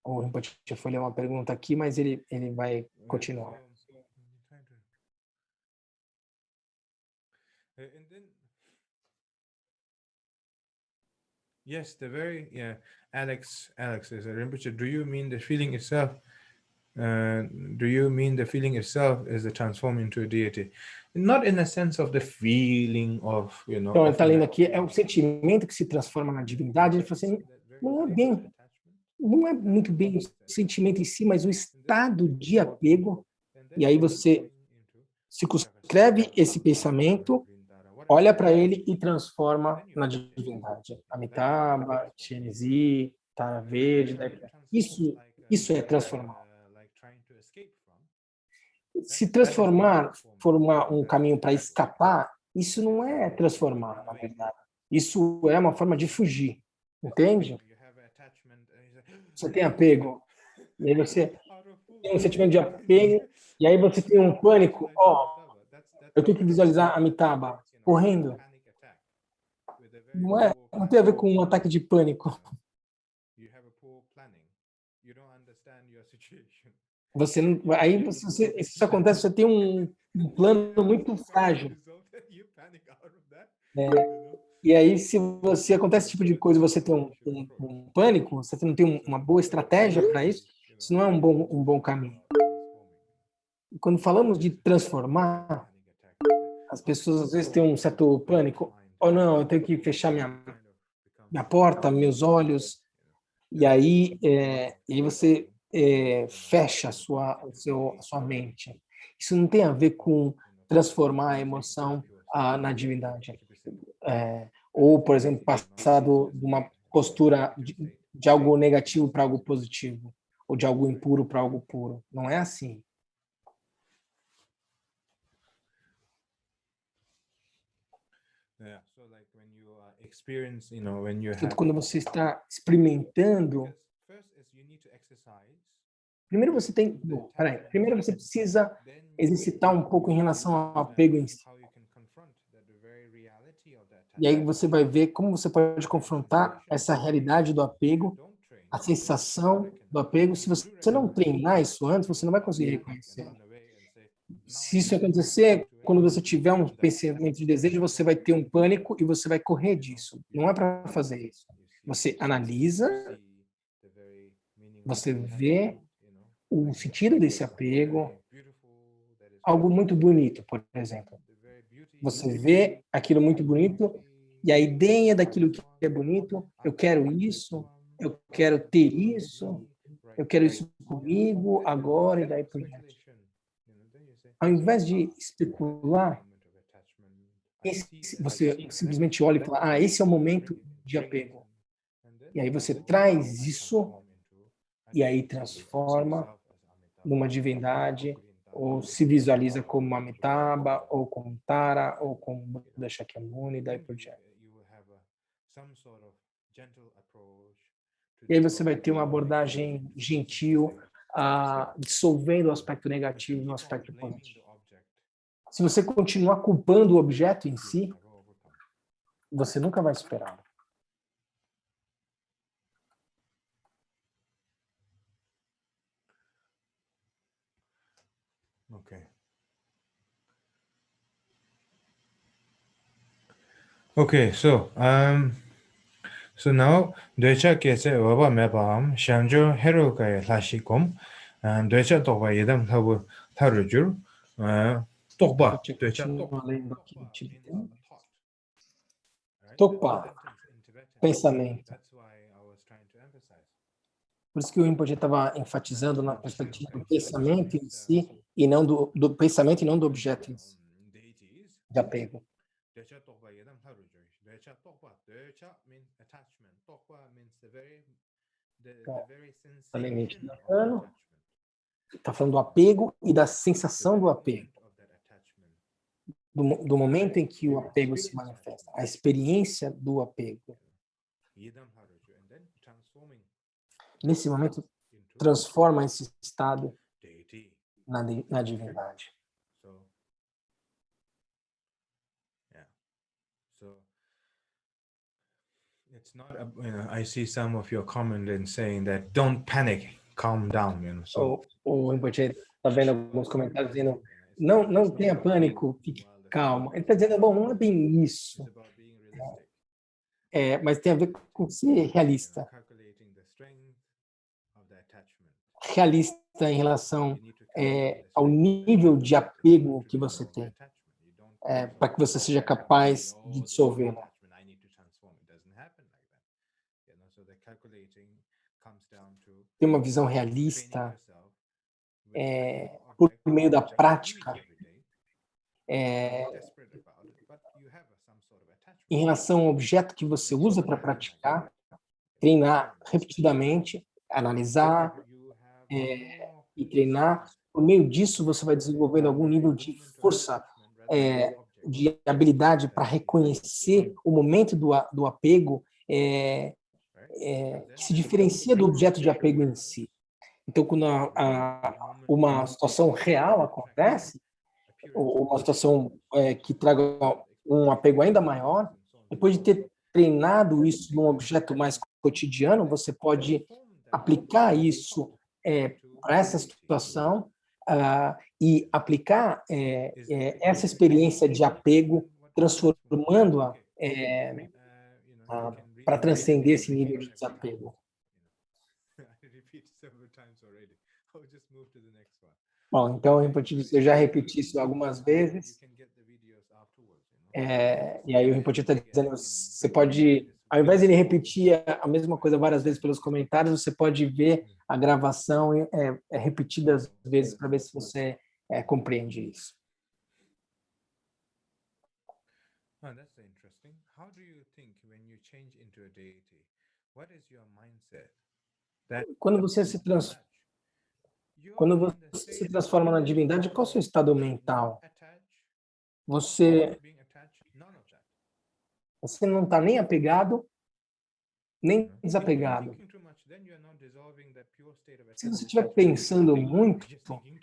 O Rinpoche foi ler uma pergunta aqui, mas ele vai continuar. And then, yes, Alex is a Rinpoche. Do you mean the feeling itself? Do you mean the feeling itself is transformed into a deity? Not in the sense of the feeling of, Então, ele está lendo aqui, é um sentimento que se transforma na divindade. Ele falou assim, não é muito bem o sentimento em si, mas o estado de apego. E aí você circunscreve esse pensamento, olha para ele e transforma na divindade. Amitabha, Chenezi, Tara Verde, isso é transformar. Se transformar for um caminho para escapar, isso não é transformar, na verdade. Isso é uma forma de fugir, entende? Você tem apego, e aí você tem um sentimento de apego, e aí você tem um pânico. Eu tenho que visualizar a Amitabha correndo. Não tem a ver com um ataque de pânico. Você não, aí isso acontece, você tem um plano muito frágil. E aí, se você acontece esse tipo de coisa, você tem um pânico, você não tem uma boa estratégia para isso, isso não é um bom caminho. E quando falamos de transformar, as pessoas às vezes têm um certo pânico. Ou não, eu tenho que fechar minha porta, meus olhos, e aí você fecha a sua mente. Isso não tem a ver com transformar a emoção na divindade. Ou, por exemplo, passar de uma postura de algo negativo para algo positivo, ou de algo impuro para algo puro. Não é assim. Quando você está experimentando, primeiro você precisa exercitar um pouco em relação ao apego em si. E aí você vai ver como você pode confrontar essa realidade do apego, a sensação do apego. Se você não treinar isso antes, você não vai conseguir reconhecer. Se isso acontecer, quando você tiver um pensamento de desejo, você vai ter um pânico e você vai correr disso. Não é para fazer isso. Você analisa, você vê o sentido desse apego, algo muito bonito, por exemplo. Você vê aquilo muito bonito e a ideia daquilo que é bonito, eu quero isso, eu quero ter isso, eu quero isso comigo agora e daí por diante. Ao invés de especular, você simplesmente olha e fala, esse é o momento de apego. E aí você traz isso e aí transforma numa divindade, ou se visualiza como uma Amitabha, ou como Tara, ou como Buda Shakyamuni, e daí por diante. E aí você vai ter uma abordagem gentil, dissolvendo o aspecto negativo no aspecto positivo. Se você continuar culpando o objeto em si, você nunca vai superar. Okay. Okay, so now Deutsche kese waba mebam shanjo heroka ya lashikom Deutsche tokba yedam thabu tharujur tokba Deutsche Tokpa, pensamento. Por isso que o Rinpoche estava enfatizando na perspectiva do pensamento em si e não do pensamento e não do objeto em si, de apego. Está falando do apego e da sensação do apego. Do momento em que o apego se manifesta, a experiência do apego. Nesse momento, transforma esse estado na divindade. It's not, I see some of your comment in saying that don't panic, calm down, O Rinpoche está vendo alguns comentários dizendo não tenha pânico, fique calmo. Ele está dizendo, bom, não é bem isso. Mas tem a ver com ser realista. Realista em relação ao nível de apego que você tem, para que você seja capaz de dissolvê-lo. Ter uma visão realista por meio da prática em relação ao objeto que você usa para praticar, treinar repetidamente, analisar e treinar. Por meio disso, você vai desenvolvendo algum nível de força, de habilidade para reconhecer o momento do apego que se diferencia do objeto de apego em si. Então, quando uma situação real acontece, ou uma situação que traga um apego ainda maior, depois de ter treinado isso num objeto mais cotidiano, você pode aplicar isso para essa situação e aplicar essa experiência de apego, transformando-a para transcender esse nível de desapego. Bom, então eu já repeti isso algumas vezes. E aí o Rinpoche está dizendo, você pode, ao invés de ele repetir a mesma coisa várias vezes pelos comentários, você pode ver a gravação repetidas vezes para ver se você compreende isso. That's interesting. How do you think when you change into a deity? What is your mindset? Quando você se transforma na divindade, qual é o seu estado mental? Você não está nem apegado, nem desapegado. Se você estiver pensando muito,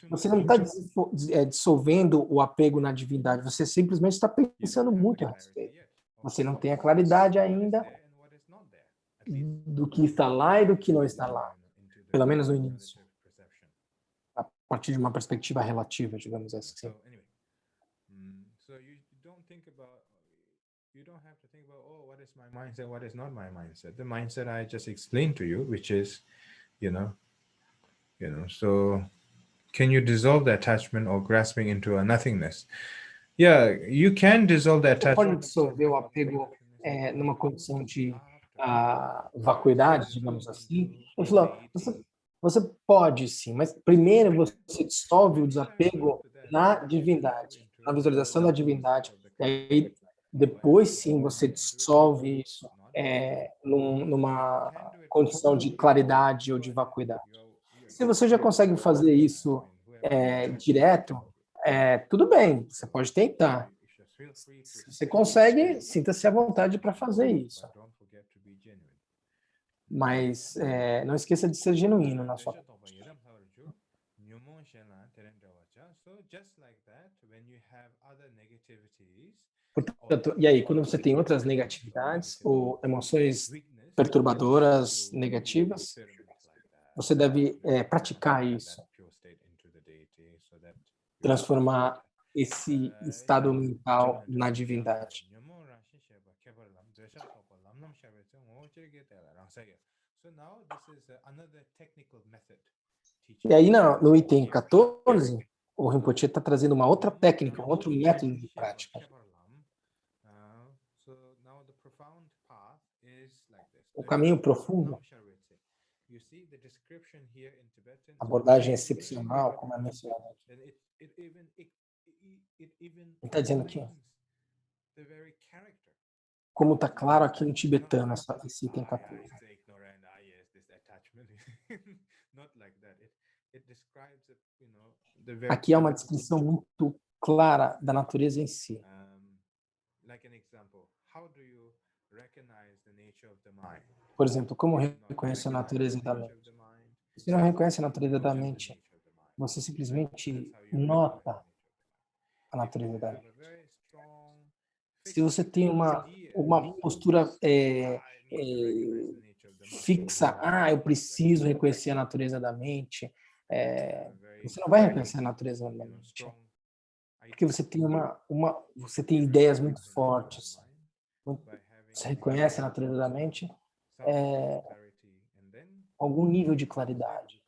você não está dissolvendo o apego na divindade, você simplesmente está pensando muito a respeito. Você não tem a claridade ainda do que está lá e do que não está lá, pelo menos no início, a partir de uma perspectiva relativa, digamos assim. You don't have to think about, oh, what is my mindset, what is not my mindset. The mindset I just explained to you, which is, so can you dissolve the attachment or grasping into a nothingness? Yeah, you can dissolve the Você pode attachment. dissolver o apego numa condição de vacuidade, digamos assim. Ele falou, você pode sim, mas primeiro você dissolve o desapego na divindade, na visualização da divindade. E aí, depois sim, você dissolve isso numa condição de claridade ou de vacuidade. Se você já consegue fazer isso direto, tudo bem, você pode tentar. Se você consegue, sinta-se à vontade para fazer isso. Mas não esqueça de ser genuíno na sua parte. Portanto, e aí, quando você tem outras negatividades ou emoções perturbadoras negativas, você deve praticar isso. Transformar esse estado mental na divindade. E aí, no item 14, o Rinpoche está trazendo uma outra técnica, um outro método de prática. O caminho profundo, abordagem excepcional, como é mencionado aqui. Ele está dizendo aqui, como está claro aqui no tibetano, esse item 14. Aqui é uma descrição muito clara da natureza em si. Por exemplo, como reconhecer a natureza da mente? Se não reconhece a natureza da mente, você simplesmente nota a natureza da mente. Se você tem uma postura fixa, eu preciso reconhecer a natureza da mente, você não vai reconhecer a natureza da mente, porque você tem você tem ideias muito fortes. Você reconhece a natureza da mente, algum nível de claridade.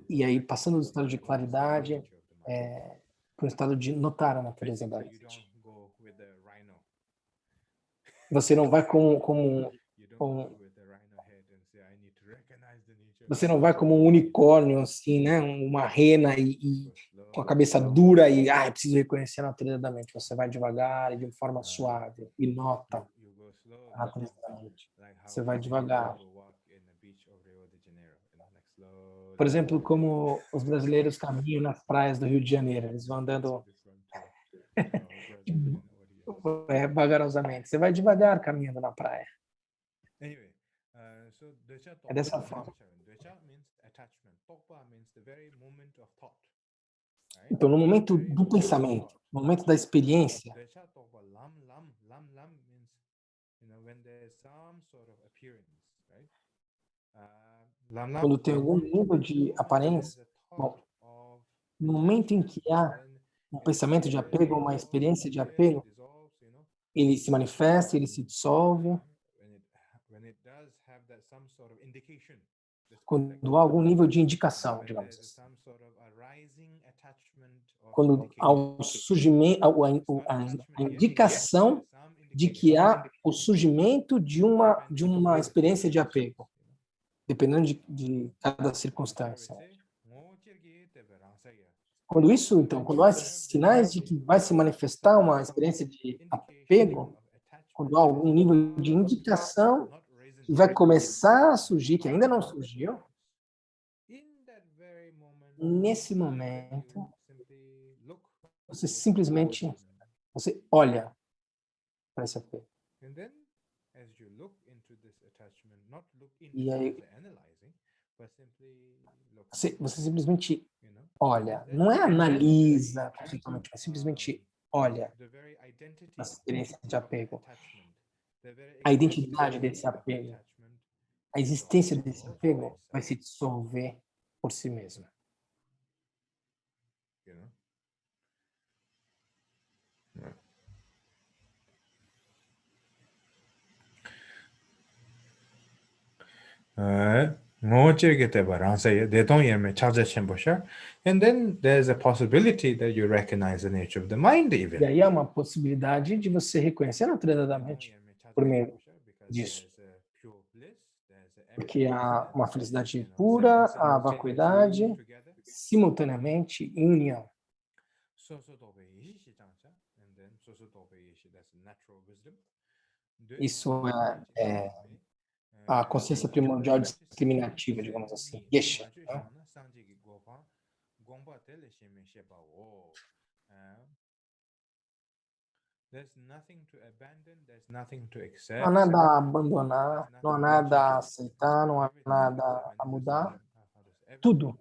E aí, passando do estado de claridade para o estado de notar a natureza da mente. Você não vai você não vai como um unicórnio, assim, né? Uma rena e com a cabeça dura e eu preciso reconhecer a natureza da mente. Você vai devagar e de forma suave e nota a natureza da mente. Você vai devagar. Por exemplo, como os brasileiros caminham nas praias do Rio de Janeiro. Eles vão andando vagarosamente. Você vai devagar caminhando na praia. É dessa forma. Então, no momento do pensamento, no momento da experiência, quando tem algum nível de aparência, bom, no momento em que há um pensamento de apego, uma experiência de apego, ele se manifesta, ele se dissolve. Quando há algum nível de indicação, digamos assim. Quando há o surgimento, a indicação de que há o surgimento de uma experiência de apego, dependendo de cada circunstância. Quando há esses sinais de que vai se manifestar uma experiência de apego, quando há algum nível de indicação que vai começar a surgir, que ainda não surgiu, nesse momento, você simplesmente olha para esse apego. E aí, você simplesmente olha, não é analisa, mas simplesmente olha para essa experiência de apego, a identidade desse apego, a existência desse apego vai se dissolver por si mesma. And then there's a possibility that you recognize the nature of the mind even. E aí há uma possibilidade de você reconhecer a natureza da mente por meio disso. Porque há uma felicidade pura, a vacuidade, simultaneamente em união. Isso é a consciência primordial discriminativa, digamos assim, geshe, né? Não há nada a abandonar, não há nada a aceitar, não há nada a mudar. Tudo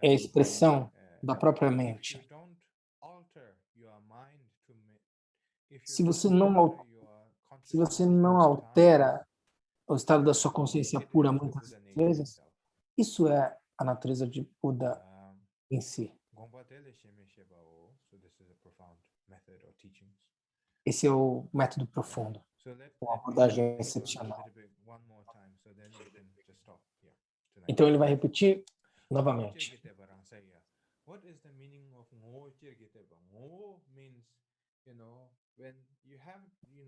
é a expressão da própria mente. Se você não altera o estado da sua consciência pura muitas vezes, isso é a natureza de Buda em si. Esse é o método profundo, uma abordagem excepcional. Então ele vai repetir novamente.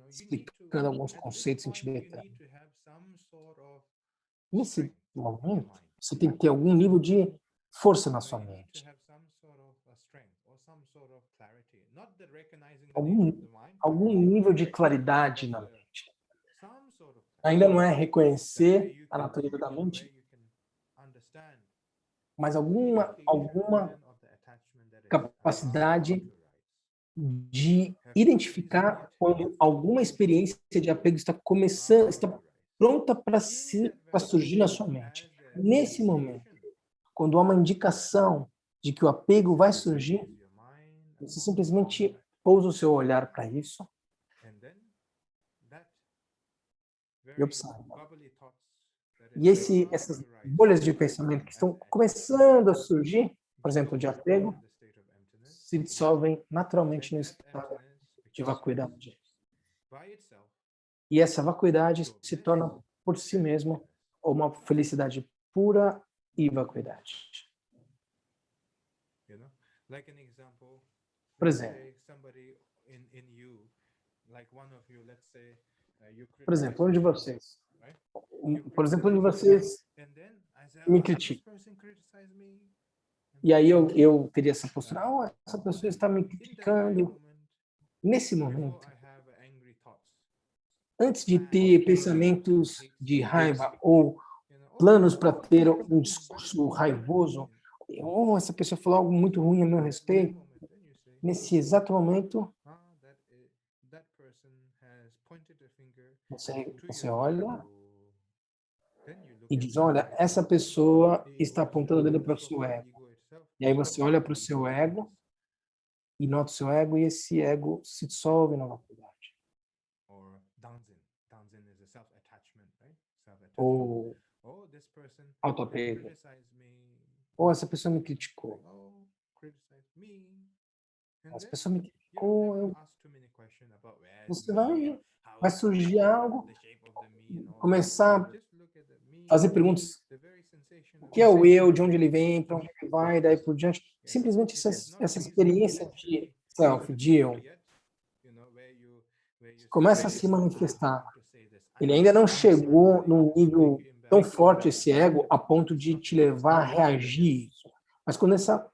Explicando alguns conceitos em tibetano. Nesse momento, você tem que ter algum nível de força na sua mente. Algum nível de claridade na mente. Ainda não é reconhecer a natureza da mente, mas alguma capacidade de identificar quando alguma experiência de apego está pronta para surgir na sua mente. Nesse momento, quando há uma indicação de que o apego vai surgir, você simplesmente pousa o seu olhar para isso e observa. E essas bolhas de pensamento que estão começando a surgir, por exemplo, de apego, se dissolvem naturalmente no estado de vacuidade. E essa vacuidade se torna por si mesma uma felicidade pura e vacuidade. Por exemplo, onde vocês me criticam. E aí eu teria essa postura, essa pessoa está me criticando. Nesse momento, antes de ter pensamentos de raiva ou planos para ter um discurso raivoso, essa pessoa falou algo muito ruim a meu respeito, nesse exato momento, você olha e diz, olha, essa pessoa está apontando o dedo para o seu ego. E aí você olha para o seu ego e nota o seu ego e esse ego se dissolve na vacuidade. Ou autoapego. Ou essa pessoa me criticou. Essa pessoa me criticou. Você vai surgir algo, começar a fazer perguntas. O que é o eu, de onde ele vem, para onde ele vai, daí por diante. Simplesmente essa experiência de self, de eu, começa a se manifestar. Ele ainda não chegou num nível tão forte, esse ego, a ponto de te levar a reagir isso. Mas quando essa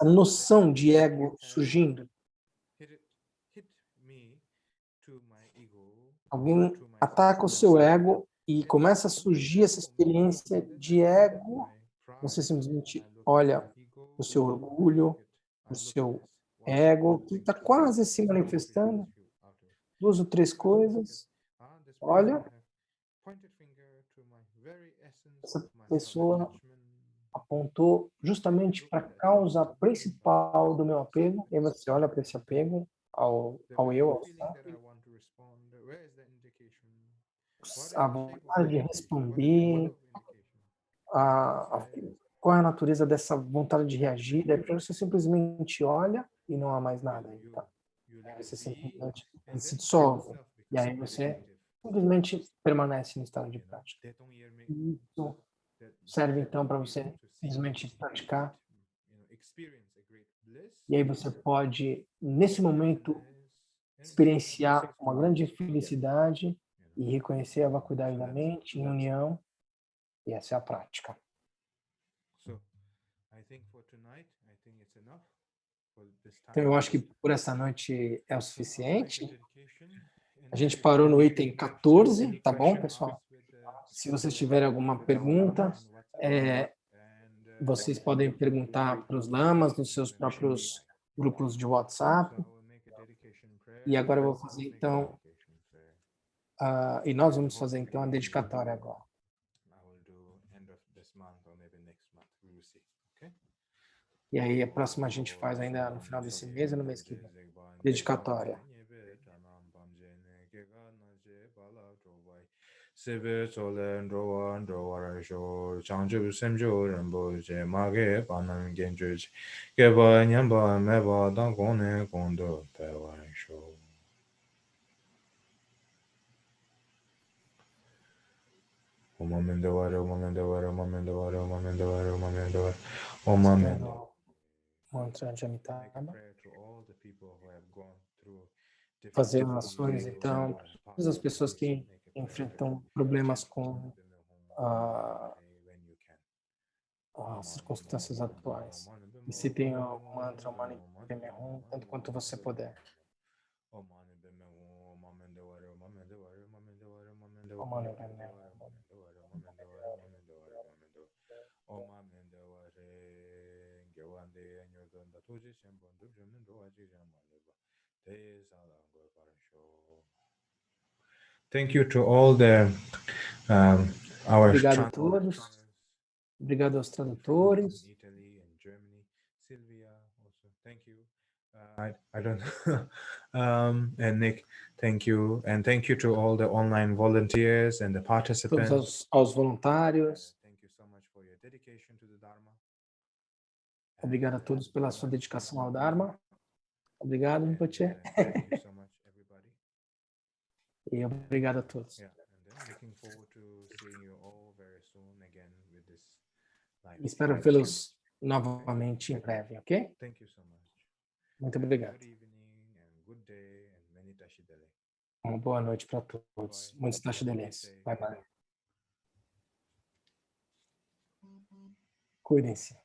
noção de ego surgindo, alguém ataca o seu ego e começa a surgir essa experiência de ego, você simplesmente olha o seu orgulho, o seu ego, que está quase se manifestando, 2 ou 3 coisas, olha, essa pessoa apontou justamente para a causa principal do meu apego, e você olha para esse apego ao eu, ao self, a vontade de responder, qual é a natureza dessa vontade de reagir, daí você simplesmente olha e não há mais nada. Então, aí você simplesmente se dissolve, e aí você simplesmente permanece no estado de prática. Isso serve então para você simplesmente praticar, e aí você pode, nesse momento, experienciar uma grande felicidade e reconhecer a vacuidade da mente em união, e essa é a prática. Então, eu acho que por essa noite é o suficiente. A gente parou no item 14, tá bom, pessoal? Se vocês tiverem alguma pergunta, vocês podem perguntar para os lamas nos seus próprios grupos de WhatsApp. E agora eu vou fazer, então, e nós vamos fazer, então, a dedicatória agora. E aí, a próxima a gente faz ainda no final desse mês ou no mês que vem. Dedicatória. Sebe Solen Rowan Rowara Show, Changju Semjo Rambo, Mage, Panam Genjuj, Geba Nyamba, Meba, Dangone, Kondo, Pewa Show. Omamendawara, Omamendawara, Omamendawara, Omamendawara, Omamendawara, Omamendawara. Mantra de Amitabha. Fazer orações, então, todas as pessoas que enfrentam problemas com as circunstâncias atuais. E se tem o mantra Mani Padme Hum, tanto quanto você puder. O Mani Padme Hum. Thank you to all our Obrigado a todos. Obrigado aos tradutores. I don't and Nick, thank you. And thank you to all the online volunteers and the participants. Todos aos voluntários. Thank you so much for your dedication to the Dharma. Obrigado a todos pela sua dedicação ao Dharma. Obrigado, Rinpoche. Thank you so much, everybody. E obrigado a todos. Espero vê-los novamente em breve, ok? Muito obrigado. Uma boa noite para todos. Muitos Tashidelenses. Bye, bye. Cuidem-se.